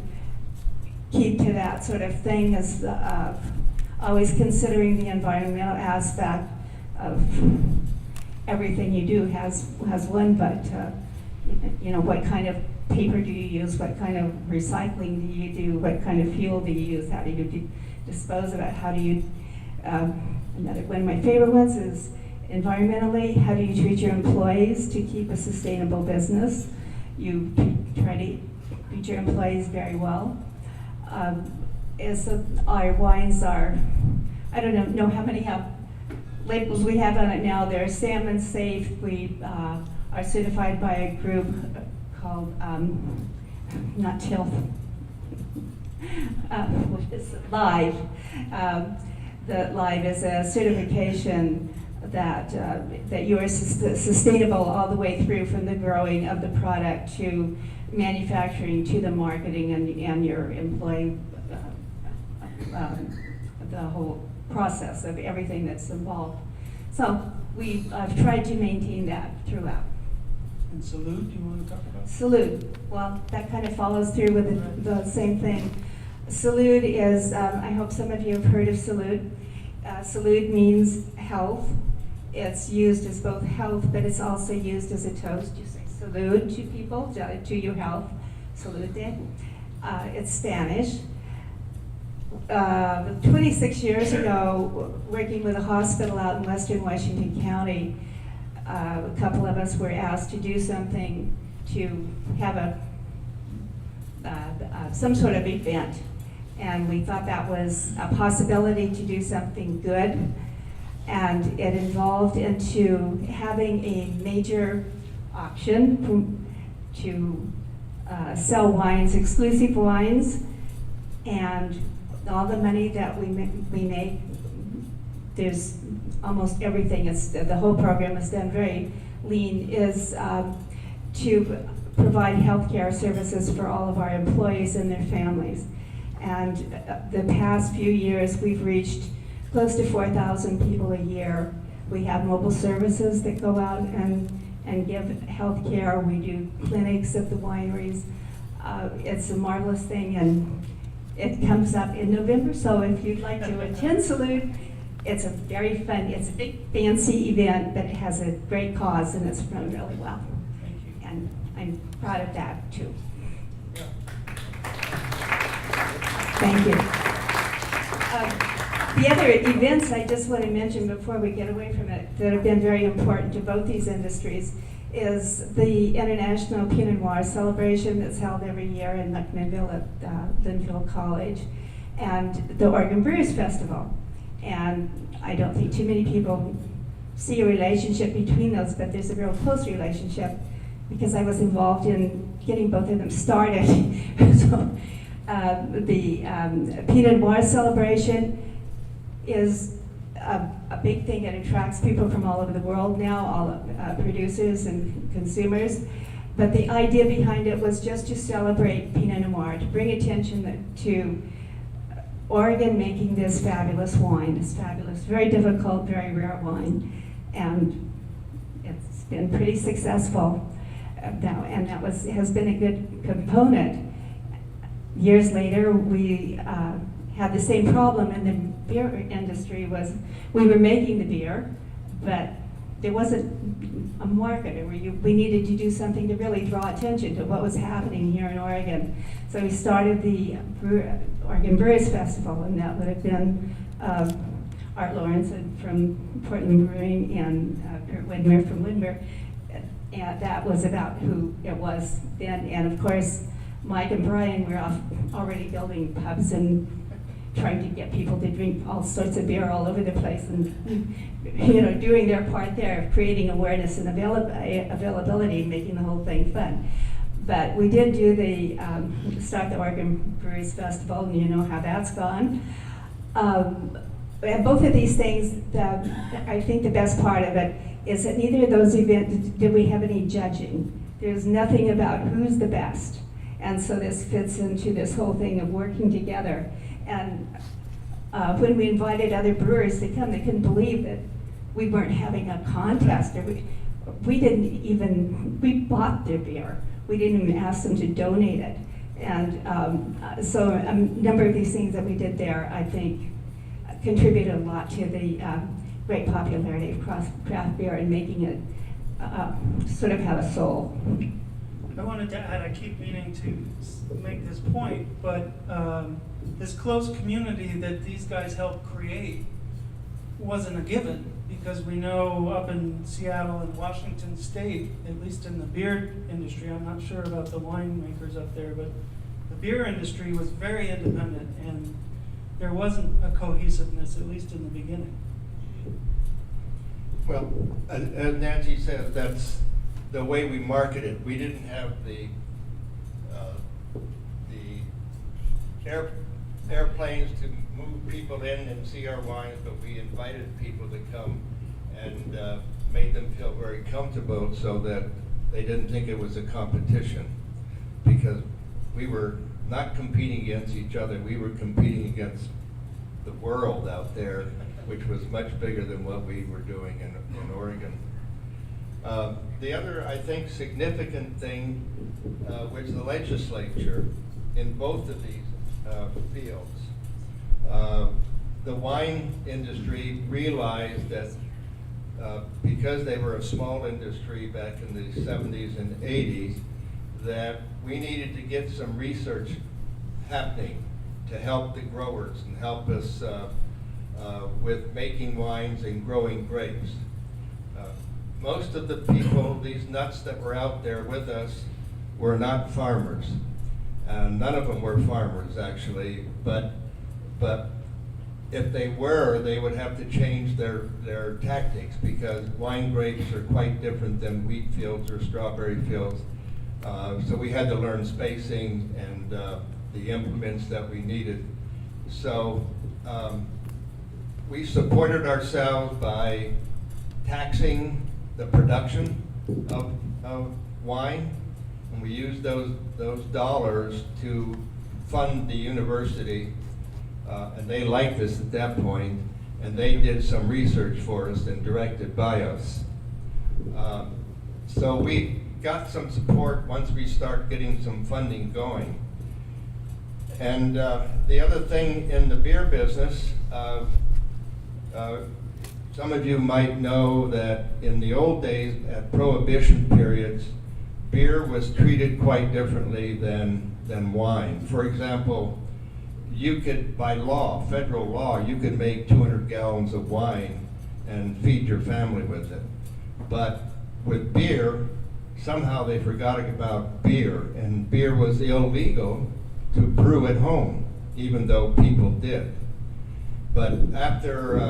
keep to that sort of thing, as always considering the environmental aspect of everything you do has one, but what kind of paper do you use, what kind of recycling do you do, what kind of fuel do you use, how do you dispose of it, how do you, another one of my favorite ones is environmentally, how do you treat your employees to keep a sustainable business? You try to treat your employees very well. Our wines are, I don't know how many labels we have on it now. They're salmon safe. We are certified by a group called, not Tilth, which is Live. The Live is a certification that you are sustainable all the way through, from the growing of the product to manufacturing to the marketing and your employee, the whole process of everything that's involved. So we've tried to maintain that throughout. And Salute, do you want to talk about? Salute, well, that kind of follows through with the same thing. Salute is, I hope some of you have heard of Salute. Salute means health. It's used as both health, but it's also used as a toast. You say salud to people, to your health. Salute. It's Spanish. 26 years ago, working with a hospital out in Western Washington County, a couple of us were asked to do something to have some sort of event. And we thought that was a possibility to do something good. And it involved into having a major auction to sell wines, exclusive wines, and all the money that we make, there's almost everything, the whole program is done very lean, is to provide healthcare services for all of our employees and their families. And the past few years, we've reached close to 4,000 people a year. We have mobile services that go out and give health care. We do clinics at the wineries. It's a marvelous thing, and it comes up in November, so if you'd like to attend Salute, it's a very fun, it's a big fancy event, but it has a great cause and it's run really well. Thank you. And I'm proud of that too. Yeah. Thank you. The other events I just want to mention before we get away from it that have been very important to both these industries is the International Pinot Noir celebration that's held every year in McMenamins at Linfield College, and the Oregon Brewers Festival. And I don't think too many people see a relationship between those, but there's a real close relationship because I was involved in getting both of them started. So the Pinot Noir celebration is a big thing that attracts people from all over the world now, all producers and consumers. But the idea behind it was just to celebrate Pinot Noir, to bring attention to Oregon making this fabulous wine, this fabulous, very difficult, very rare wine. And it's been pretty successful now, and that has been a good component. Years later, we had the same problem in the beer industry. Was we were making the beer, but there wasn't a market. We needed to do something to really draw attention to what was happening here in Oregon. So we started the Oregon Brewers Festival, and that would have been Art Lawrence from Portland Brewing and Kurt Widmer from Widmer. And that was about who it was then. And of course, Mike and Brian were already building pubs and trying to get people to drink all sorts of beer all over the place, and doing their part there of creating awareness and availability, making the whole thing fun. But we did do start the Oregon Brewers Festival, and you know how that's gone. And both of these things, I think the best part of it is that neither of those events did we have any judging. There's nothing about who's the best. And so this fits into this whole thing of working together. And when we invited other brewers to come, they couldn't believe that we weren't having a contest. Or we bought their beer. We didn't even ask them to donate it. And so a number of these things that we did there, I think, contributed a lot to the great popularity of craft beer and making it sort of have a soul. I wanted to add, I keep meaning to make this point, but this close community that these guys helped create wasn't a given. because we know up in Seattle and Washington State, at least in the beer industry, I'm not sure about the winemakers up there, but the beer industry was very independent and there wasn't a cohesiveness, at least in the beginning. Well, as Nancy says, that's the way we marketed. We didn't have the airplanes to move people in and see our wines, but we invited people to come and made them feel very comfortable so that they didn't think it was a competition, because we were not competing against each other, we were competing against the world out there, which was much bigger than what we were doing in Oregon. The other, I think, significant thing was the legislature in both of these fields. The wine industry realized that because they were a small industry back in the 70s and 80s, that we needed to get some research happening to help the growers and help us with making wines and growing grapes. Most of the people, these nuts that were out there with us, were not farmers. None of them were farmers, actually, but if they were, they would have to change their tactics, because wine grapes are quite different than wheat fields or strawberry fields. So we had to learn spacing and the implements that we needed. So we supported ourselves by taxing the production of wine, and we used those dollars to fund the university, and they liked us at that point, and they did some research for us and directed by us. So we got some support once we start getting some funding going. And the other thing in the beer business, some of you might know that in the old days, at Prohibition periods, beer was treated quite differently than wine. For example, you could, by law, federal law, you could make 200 gallons of wine and feed your family with it. But with beer, somehow they forgot about beer, and beer was illegal to brew at home, even though people did. But after,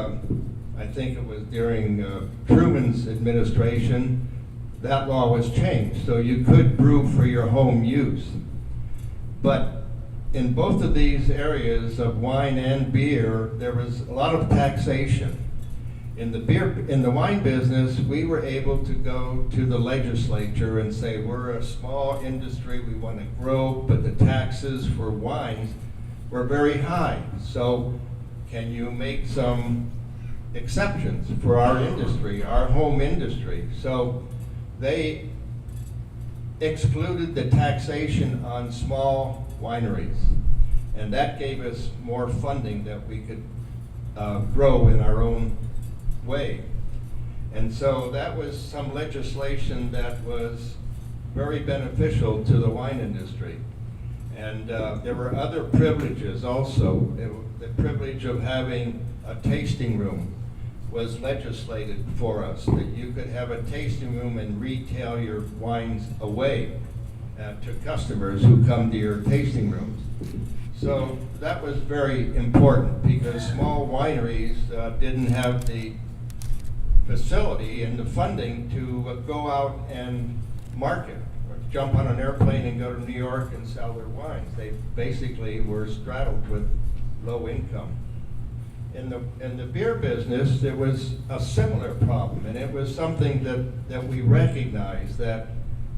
I think it was during Truman's administration, that law was changed, so you could brew for your home use. But in both of these areas of wine and beer, there was a lot of taxation. In the wine business, we were able to go to the legislature and say, we're a small industry, we want to grow, but the taxes for wines were very high. So can you make some exceptions for our industry, our home industry? So they excluded the taxation on small wineries, and that gave us more funding that we could grow in our own way. And so that was some legislation that was very beneficial to the wine industry. And there were other privileges also. The privilege of having a tasting room was legislated for us, that you could have a tasting room and retail your wines away to customers who come to your tasting rooms. So that was very important, because small wineries didn't have the facility and the funding to go out and market, or jump on an airplane and go to New York and sell their wines. They basically were straddled with low income. In the beer business, there was a similar problem, and it was something that we recognized, that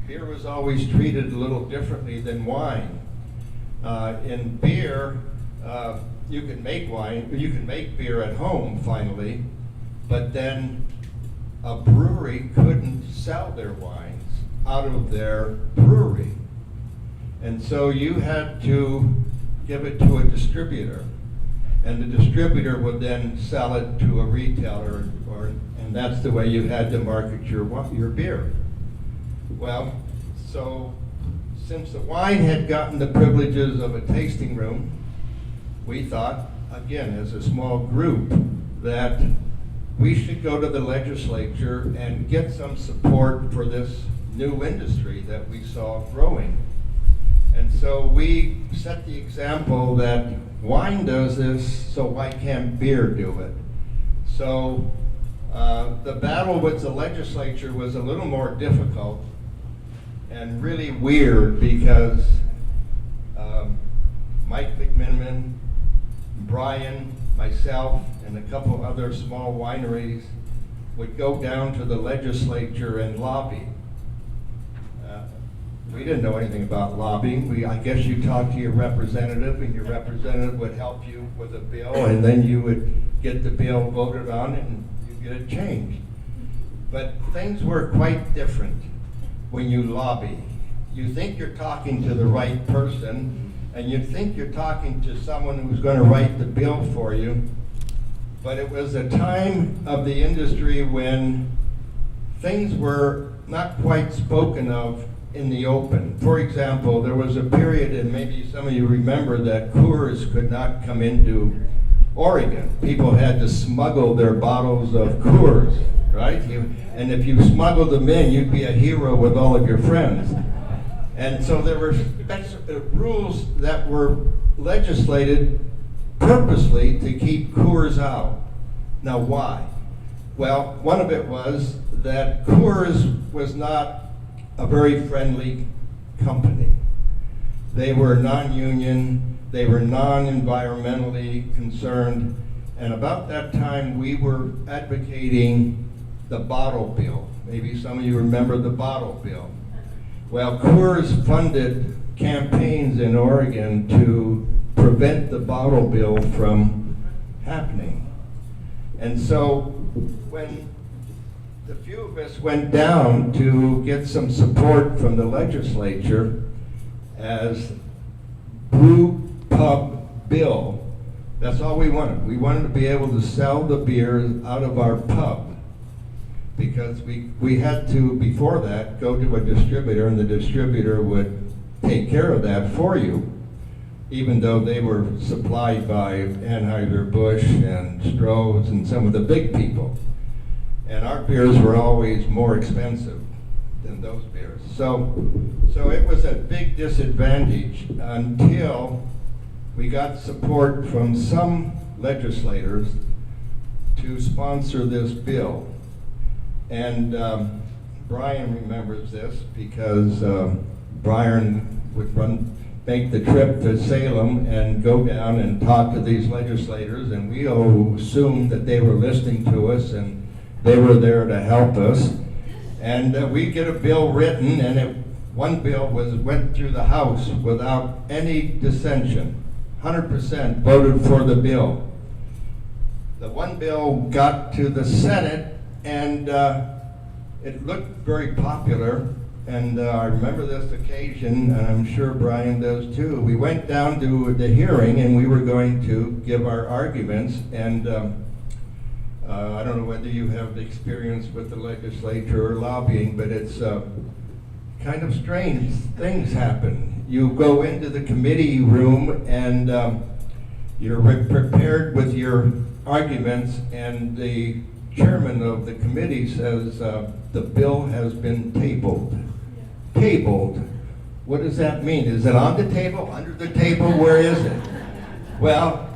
beer was always treated a little differently than wine. In beer, you can make wine, you can make beer at home finally, but then a brewery couldn't sell their wines out of their brewery. And so you had to give it to a distributor, and the distributor would then sell it to a retailer, and that's the way you had to market your beer. Well, so since the wine had gotten the privileges of a tasting room, we thought, again, as a small group, that we should go to the legislature and get some support for this new industry that we saw growing. And so we set the example that wine does this, so why can't beer do it? So the battle with the legislature was a little more difficult and really weird because Mike McMenamins, Brian, myself, and a couple other small wineries would go down to the legislature and lobby. We didn't know anything about lobbying. I guess you talked to your representative, and your representative would help you with a bill, and then you would get the bill voted on, and you get it changed. But things were quite different when you lobby. You think you're talking to the right person, and you think you're talking to someone who's going to write the bill for you, but it was a time of the industry when things were not quite spoken of in the open. For example, there was a period, and maybe some of you remember, that Coors could not come into Oregon. People had to smuggle their bottles of Coors, right? And if you smuggled them in, you'd be a hero with all of your friends. And so there were rules that were legislated purposely to keep Coors out. Now why? Well, one of it was that Coors was not a very friendly company. They were non-union, they were non-environmentally concerned, and about that time we were advocating the bottle bill. Maybe some of you remember the bottle bill. Well, Coors funded campaigns in Oregon to prevent the bottle bill from happening. And so when the few of us went down to get some support from the legislature as brew pub bill, that's all we wanted. We wanted to be able to sell the beer out of our pub, because we had to, before that, go to a distributor, and the distributor would take care of that for you, even though they were supplied by Anheuser-Busch and Stroh's and some of the big people. And our beers were always more expensive than those beers. So it was a big disadvantage until we got support from some legislators to sponsor this bill. And Brian remembers this because Brian would make the trip to Salem and go down and talk to these legislators, and we all assumed that they were listening to us and they were there to help us. And we get a bill written, and one bill went through the House without any dissension. 100% voted for the bill. The one bill got to the Senate, and it looked very popular. And I remember this occasion, and I'm sure Brian does too. We went down to the hearing, and we were going to give our arguments. And I don't know whether you have experience with the legislature or lobbying, but it's kind of strange things happen. You go into the committee room, and you're prepared with your arguments, and the chairman of the committee says the bill has been tabled. Tabled? What does that mean? Is it on the table, under the table, where is it? Well,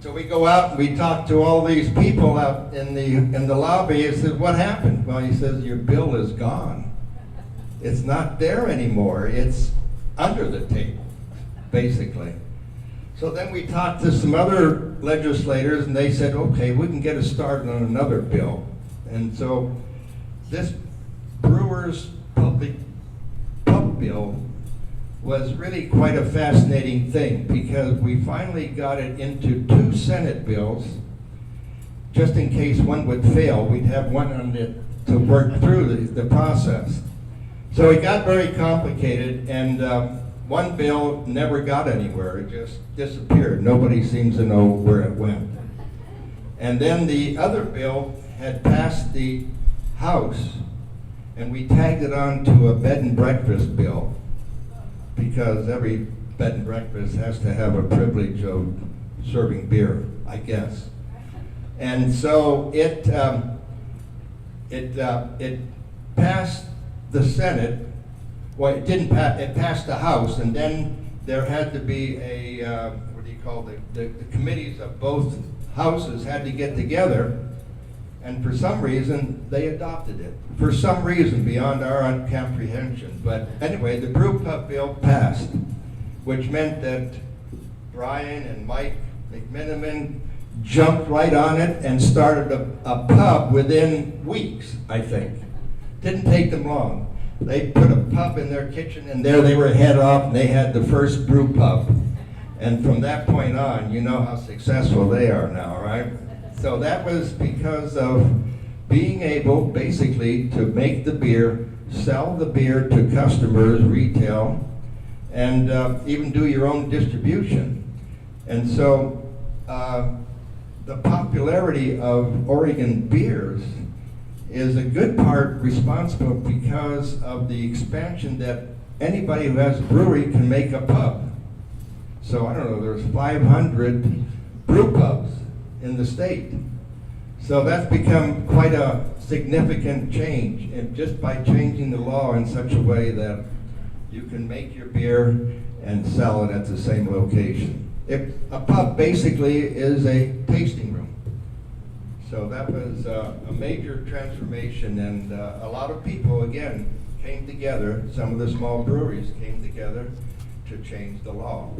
so we go out and we talk to all these people out in the lobby. He says, what happened? Well, he says, your bill is gone. It's not there anymore. It's under the table, basically. So then we talked to some other legislators, and they said, okay, we can get us started on another bill. And so this Brewers Public Pub Bill was really quite a fascinating thing, because we finally got it into 2 Senate bills. Just in case one would fail, we'd have one on it to work through the process. So it got very complicated, and one bill never got anywhere. It just disappeared. Nobody seems to know where it went. And then the other bill had passed the House, and we tagged it on to a bed and breakfast bill, because every bed and breakfast has to have a privilege of serving beer, I guess. And so it passed the Senate. Well, it didn't pass. It passed the House, and then there had to be a what do you call the committees of both houses had to get together, and for some reason they adopted it. For some reason beyond our comprehension. But anyway, the Brew Pub bill passed, which meant that Brian and Mike McMenamins jumped right on it and started a pub within weeks, I think. Didn't take them long. They put a pub in their kitchen, and there they were head off, and they had the first brew pub. And from that point on, you know how successful they are now, right? So that was because of being able, basically, to make the beer, sell the beer to customers, retail, and even do your own distribution. And so the popularity of Oregon beers is a good part responsible because of the expansion that anybody who has a brewery can make a pub. So I don't know, there's 500 brew pubs in the state. So that's become quite a significant change, and just by changing the law in such a way that you can make your beer and sell it at the same location. A pub basically is a tasting room. So that was a major transformation, and a lot of people, again, came together. Some of the small breweries came together to change the law.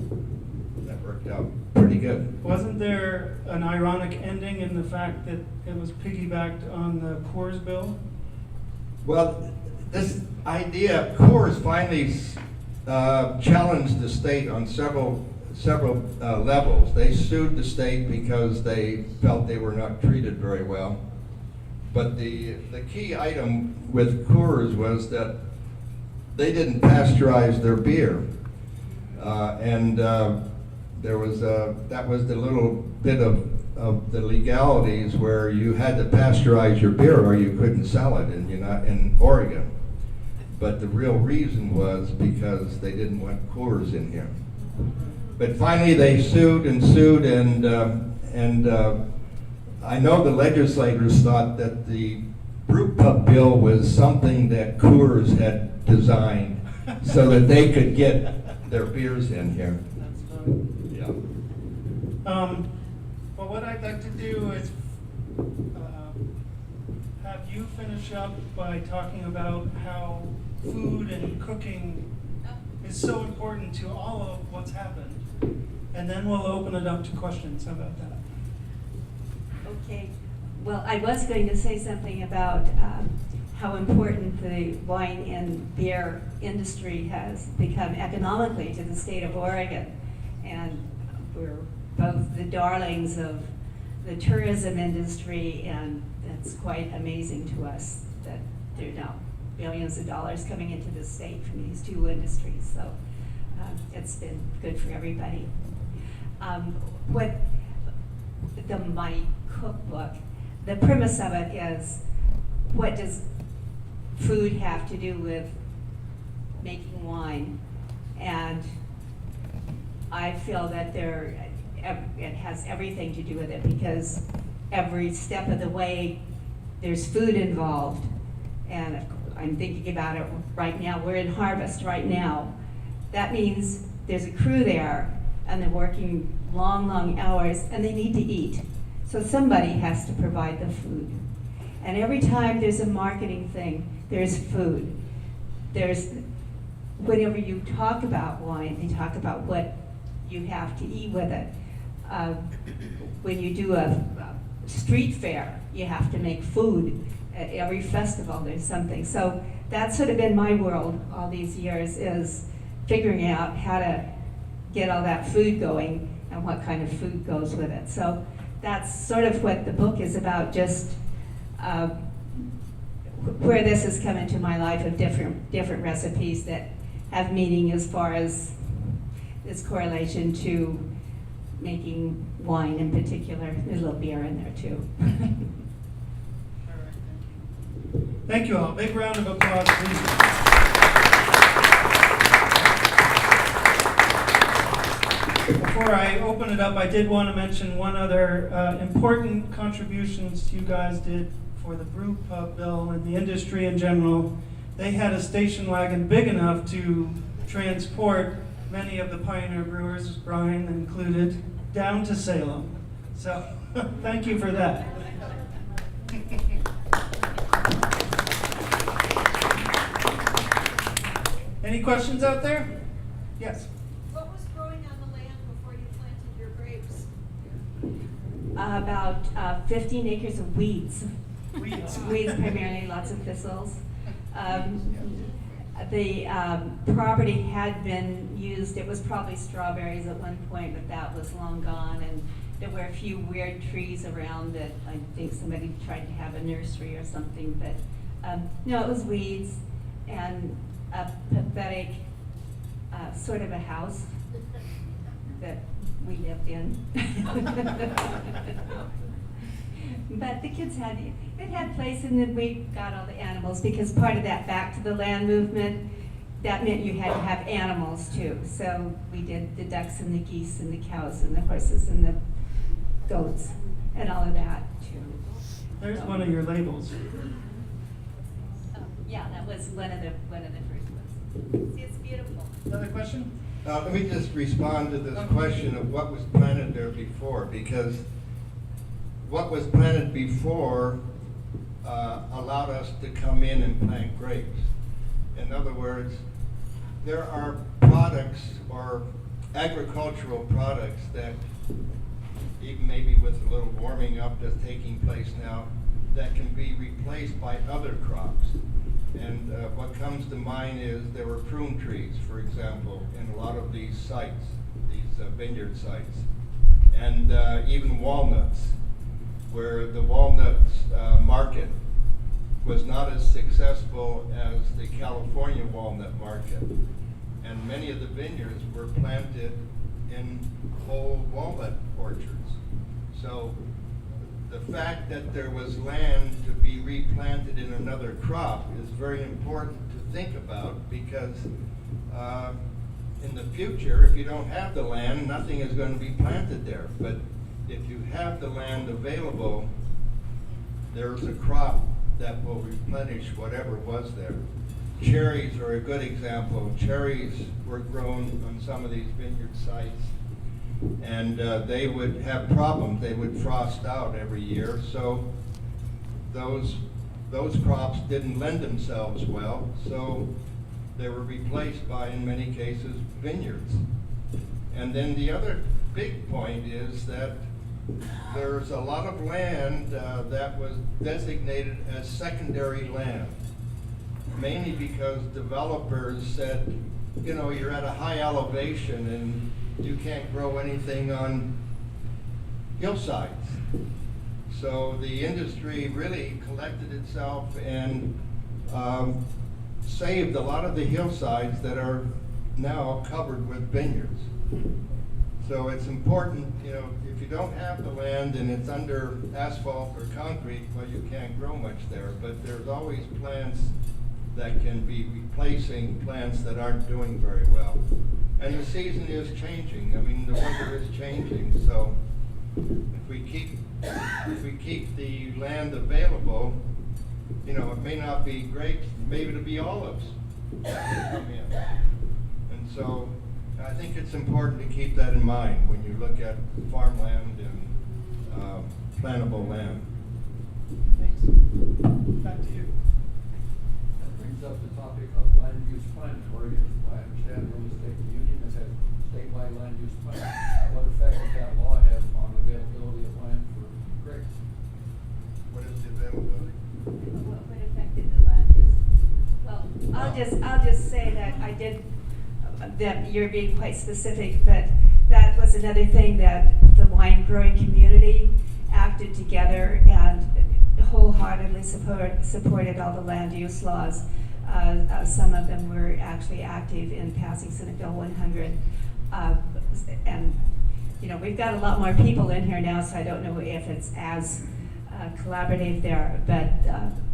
That worked out pretty good. Wasn't there an ironic ending in the fact that it was piggybacked on the Coors bill? Well, this idea, Coors finally challenged the state on several levels. They sued the state because they felt they were not treated very well. But the key item with Coors was that they didn't pasteurize their beer. There was that was the little bit of the legalities where you had to pasteurize your beer or you couldn't sell it in Oregon. But the real reason was because they didn't want Coors in here. But finally they sued, and I know the legislators thought that the brew pub bill was something that Coors had designed so that they could get their beers in here. That's fun. Yeah. Well, what I'd like to do is have you finish up by talking about how food and cooking is so important to all of what's happened. And then we'll open it up to questions. How about that? Okay. Well, I was going to say something about how important the wine and beer industry has become economically to the state of Oregon. And we're both the darlings of the tourism industry, and it's quite amazing to us that there are now billions of dollars coming into the state from these two industries. So it's been good for everybody. My cookbook, the premise of it is, what does food have to do with making wine? And I feel that it has everything to do with it, because every step of the way there's food involved. And I'm thinking about it right now. We're in harvest right now. That means there's a crew there, and they're working long hours, and they need to eat. So somebody has to provide the food. And every time there's a marketing thing, there's food. Whenever you talk about wine, they talk about what you have to eat with it. When you do a street fair, you have to make food. At every festival, there's something. So that's sort of been my world all these years, is figuring out how to get all that food going and what kind of food goes with it. So that's sort of what the book is about, just where this has come into my life, of different recipes that have meaning as far as this correlation to making wine in particular. There's a little beer in there too. All right, thank you. Thank you all. Big round of applause, please. Before I open it up, I did want to mention one other important contributions you guys did for the brew pub bill and the industry in general. They had a station wagon big enough to transport many of the pioneer brewers, Brian included, down to Salem. So thank you for that. Any questions out there? Yes. What was growing on the land before you planted your grapes? About 15 acres of weeds. Weeds. Weeds primarily, lots of thistles. The property had been used, it was probably strawberries at one point, but that was long gone. And there were a few weird trees around that I think somebody tried to have a nursery or something. But no, it was weeds and a pathetic sort of a house that we lived in. But the kids had place, and then we got all the animals, because part of that back to the land movement, that meant you had to have animals too. So we did the ducks and the geese and the cows and the horses and the goats and all of that too. There's one of your labels. Yeah, that was one of the first ones. See, it's beautiful. Another question? Let me just respond to this question of what was planted there before, because what was planted before allowed us to come in and plant grapes. In other words, there are products or agricultural products that, even maybe with a little warming up that's taking place now, that can be replaced by other crops. And what comes to mind is there were prune trees, for example, in a lot of these sites, these vineyard sites, and even walnuts, where the walnuts market was not as successful as the California walnut market. And many of the vineyards were planted in whole walnut orchards. So the fact that there was land to be replanted in another crop is very important to think about, because in the future, if you don't have the land, nothing is going to be planted there. But if you have the land available, there's a crop that will replenish whatever was there. Cherries are a good example. Cherries were grown on some of these vineyard sites, and they would have problems. They would frost out every year, so those crops didn't lend themselves well, so they were replaced by, in many cases, vineyards. And then the other big point is that there's a lot of land that was designated as secondary land, mainly because developers said, you know, you're at a high elevation and you can't grow anything on hillsides. So the industry really collected itself and saved a lot of the hillsides that are now covered with vineyards. So it's important, you know, if you don't have the land and it's under asphalt or concrete, well, you can't grow much there. But there's always plants that can be replacing plants that aren't doing very well. And the season is changing. I mean, the winter is changing. So if we keep the land available, you know, it may not be grapes, maybe it'll be olives that come in. And so I think it's important to keep that in mind when you look at farmland and plantable land. Thanks. Back to you. That brings up the topic of land use planning. Oregon, I understand, we're in the state of the union that has statewide land use planning. What effect does that law have on availability of land for grapes? What is the availability? What affected the land use? Well, I'll just say that I did, that you're being quite specific, but that was another thing that the wine growing community acted together and wholeheartedly supported all the land use laws. Some of them were actually active in passing Senate Bill 100. And, you know, we've got a lot more people in here now, so I don't know if it's as collaborative there, but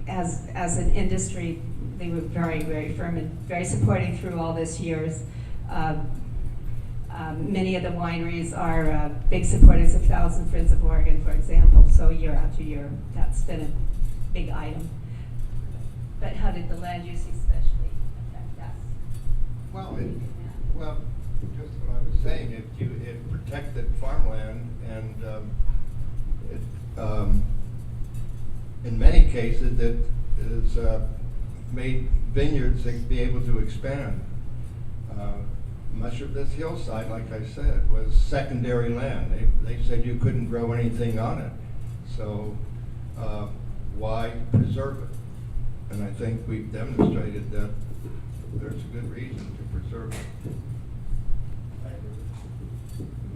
as an industry, they were very, very firm and very supportive through all this years. Many of the wineries are big supporters of Thousand Friends of Oregon, for example, so year after year, that's been a big item. But how did the land use especially affect us? Well, just what I was saying, it protected farmland and in many cases it has made vineyards be able to expand. Much of this hillside, like I said, was secondary land. They said you couldn't grow anything on it. So why preserve it? And I think we've demonstrated that there's a good reason to preserve it.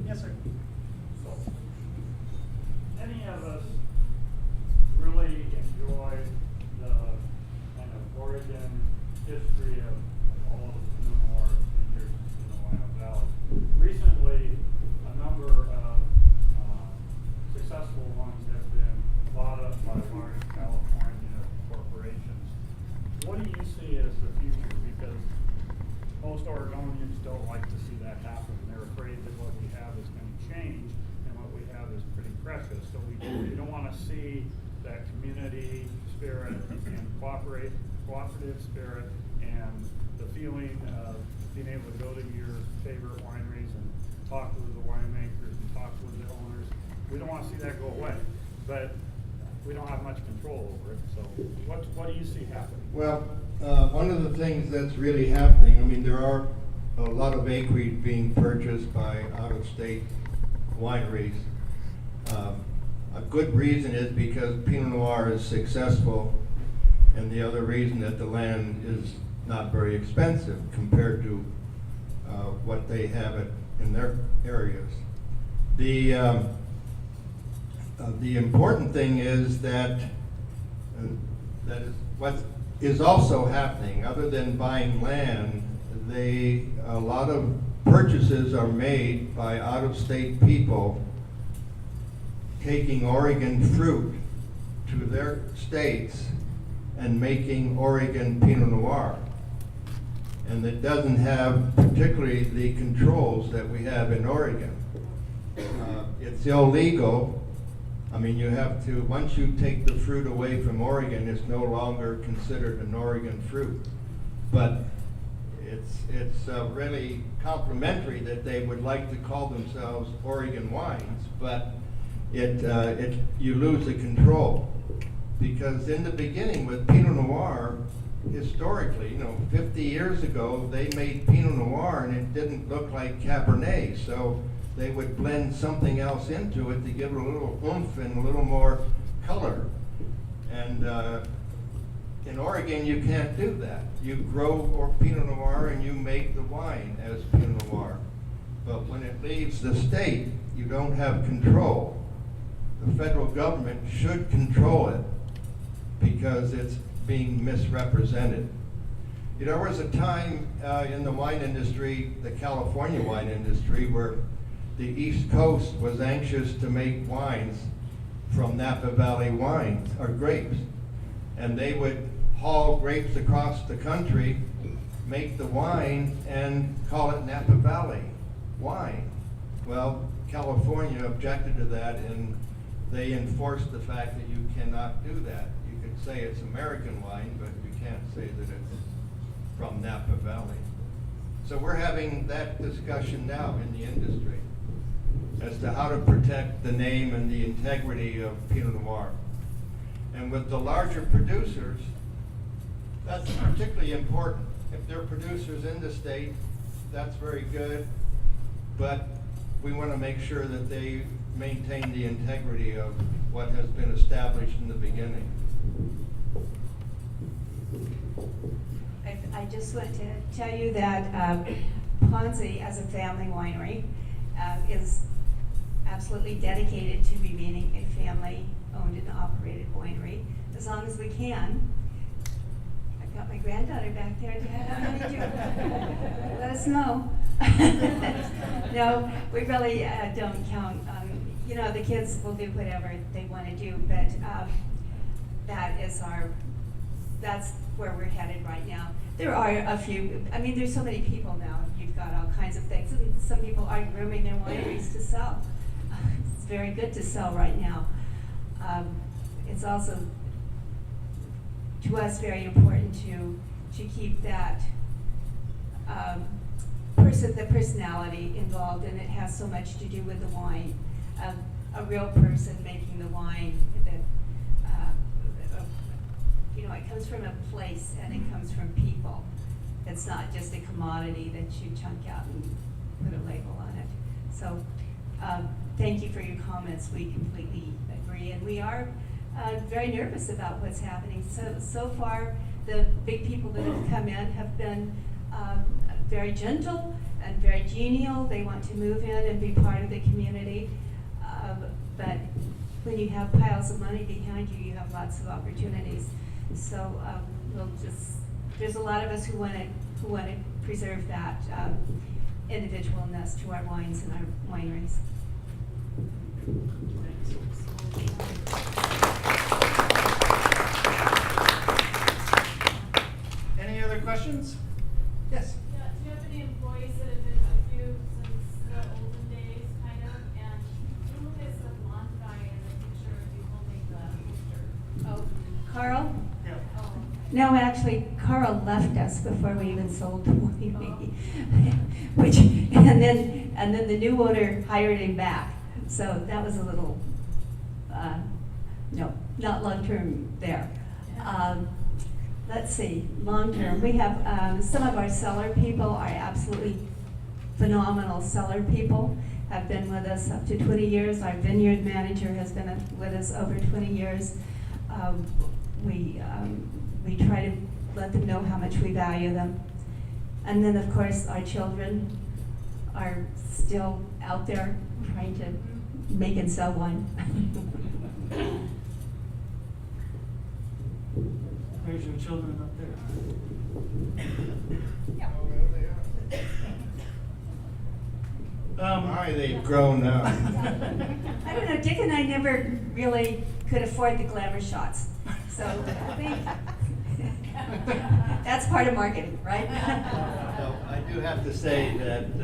Yes, sir. So, any of us really enjoy the kind of Oregon history of all of the Pinot Noir vineyards in the Willamette Valley. Recently, a number of successful ones have been bought up by large California corporations. What do you see as the future? Because most Oregonians don't like to see that happen. They're afraid that what we have is going to change, and what we have is pretty precious. So we don't want to see that community spirit and cooperative spirit and the feeling of being able to go to your favorite wineries and talk with the winemakers and talk with the owners. We don't want to see that go away, but we don't have much control over it. So what do you see happening? Well, one of the things that's really happening, I mean, there are a lot of acreage being purchased by out-of-state wineries. A good reason is because Pinot Noir is successful, and the other reason that the land is not very expensive compared to what they have in their areas. The important thing is that that is what is also happening. Other than buying land, a lot of purchases are made by out-of-state people taking Oregon fruit to their states and making Oregon Pinot Noir. And it doesn't have particularly the controls that we have in Oregon. It's illegal. I mean, you have to, once you take the fruit away from Oregon, it's no longer considered an Oregon fruit. But it's really complimentary that they would like to call themselves Oregon wines, but you lose the control. Because in the beginning with Pinot Noir, historically, 50 years ago, they made Pinot Noir and it didn't look like Cabernet, so they would blend something else into it to give it a little oomph and a little more color. And in Oregon, you can't do that. You grow Pinot Noir and you make the wine as Pinot Noir. But when it leaves the state, you don't have control. The federal government should control it because it's being misrepresented. There was a time in the wine industry, the California wine industry, where the East Coast was anxious to make wines from Napa Valley wines, or grapes. And they would haul grapes across the country, make the wine, and call it Napa Valley wine. Well, California objected to that, and they enforced the fact that you cannot do that. You could say it's American wine, but you can't say that it's from Napa Valley. So we're having that discussion now in the industry as to how to protect the name and the integrity of Pinot Noir. And with the larger producers, that's particularly important. If they're producers in the state, that's very good, but we want to make sure that they maintain the integrity of what has been established in the beginning. I just want to tell you that Ponzi, as a family winery, is absolutely dedicated to remaining a family-owned and operated winery as long as we can. I've got my granddaughter back there. Dad, how do you do? Let us know. No, we really don't count. The kids will do whatever they want to do, but that's where we're headed right now. There are a few, there's so many people now. You've got all kinds of things. And some people are grooming their wineries to sell. It's very good to sell right now. It's also, to us, very important to keep that the personality involved, and it has so much to do with the wine. A real person making the wine that, it comes from a place and it comes from people. It's not just a commodity that you chunk out and put a label on it. So thank you for your comments. We completely agree, and we are very nervous about what's happening. So far, the big people that have come in have been very gentle and very genial. They want to move in and be part of the community. But when you have piles of money behind you, you have lots of opportunities. So there's a lot of us who want to preserve that individualness to our wines and our wineries. Any other questions? Yes. Yeah, do you have any employees that have been with you since the olden days, kind of? And who is the blonde guy in the picture of you holding the poster? Oh, Carl? Yeah. Oh, No, actually, Carl left us before we even sold the winery, and then the new owner hired him back. So that was a little, no, not long-term there. Let's see, long-term, we have, some of our cellar people are absolutely phenomenal cellar people, have been with us up to 20 years. Our vineyard manager has been with us over 20 years. We try to let them know how much we value them. And then, of course, our children are still out there trying to make and sell wine. There's your children up there. My, they've grown up. I don't know, Dick and I never really could afford the glamour shots. So I think that's part of marketing, right? So I do have to say that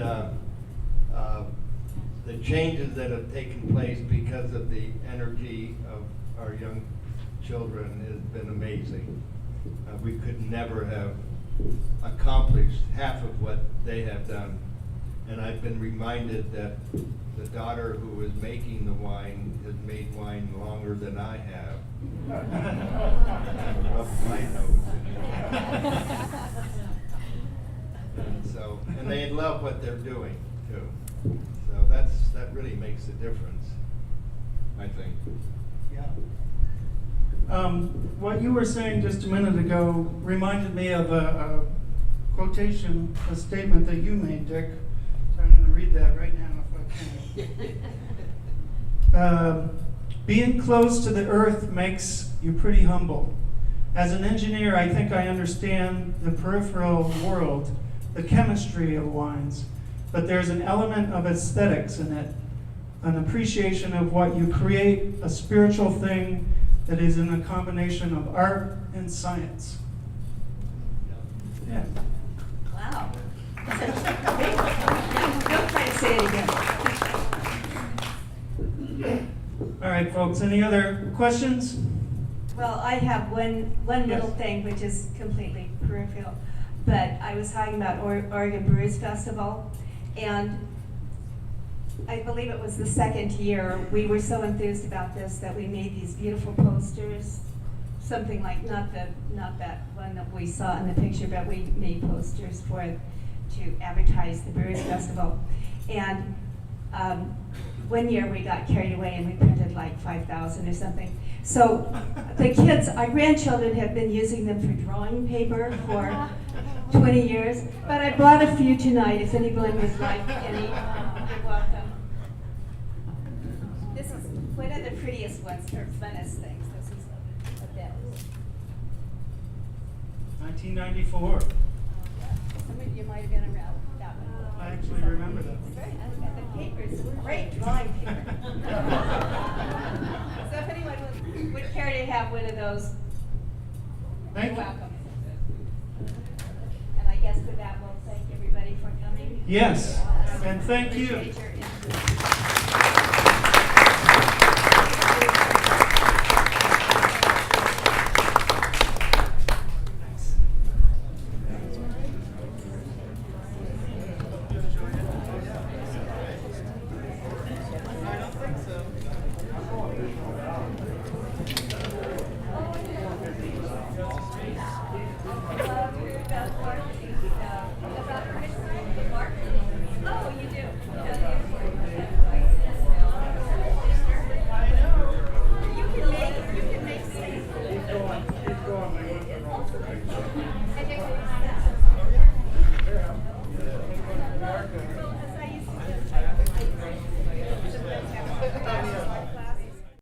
the changes that have taken place because of the energy of our young children has been amazing. We could never have accomplished half of what they have done. And I've been reminded that the daughter who is making the wine has made wine longer than I have. And rubbed my nose. And they love what they're doing too. So that really makes a difference, I think. Yeah. What you were saying just a minute ago reminded me of a quotation, a statement that you made, Dick. So I'm going to read that right now if I can. Being close to the earth makes you pretty humble. As an engineer, I think I understand the peripheral world, the chemistry of wines, but there's an element of aesthetics in it, an appreciation of what you create, a spiritual thing that is in a combination of art and science. Yeah. Wow. Don't try to say it again. All right, folks, any other questions? Well, I have one little thing, which is completely peripheral, but I was talking about Oregon Brewers Festival, and I believe it was the second year, we were so enthused about this that we made these beautiful posters, something like, not that one that we saw in the picture, but we made posters to advertise the Brewers Festival. And one year we got carried away and we printed like 5,000 or something. So the kids, our grandchildren have been using them for drawing paper for 20 years, but I brought a few tonight if anyone would like any. You're welcome. This is one of the prettiest ones, or funnest things. This is a bit. 1994. Some of you might have been around that one. I actually remember that one. Very nice. The paper is great drawing paper. So if anyone would care to have one of those, Thank you're you. welcome. And I guess with that, we'll thank everybody for coming. Yes, and thank you. Appreciate your interest. Oh, you do? You can make things. And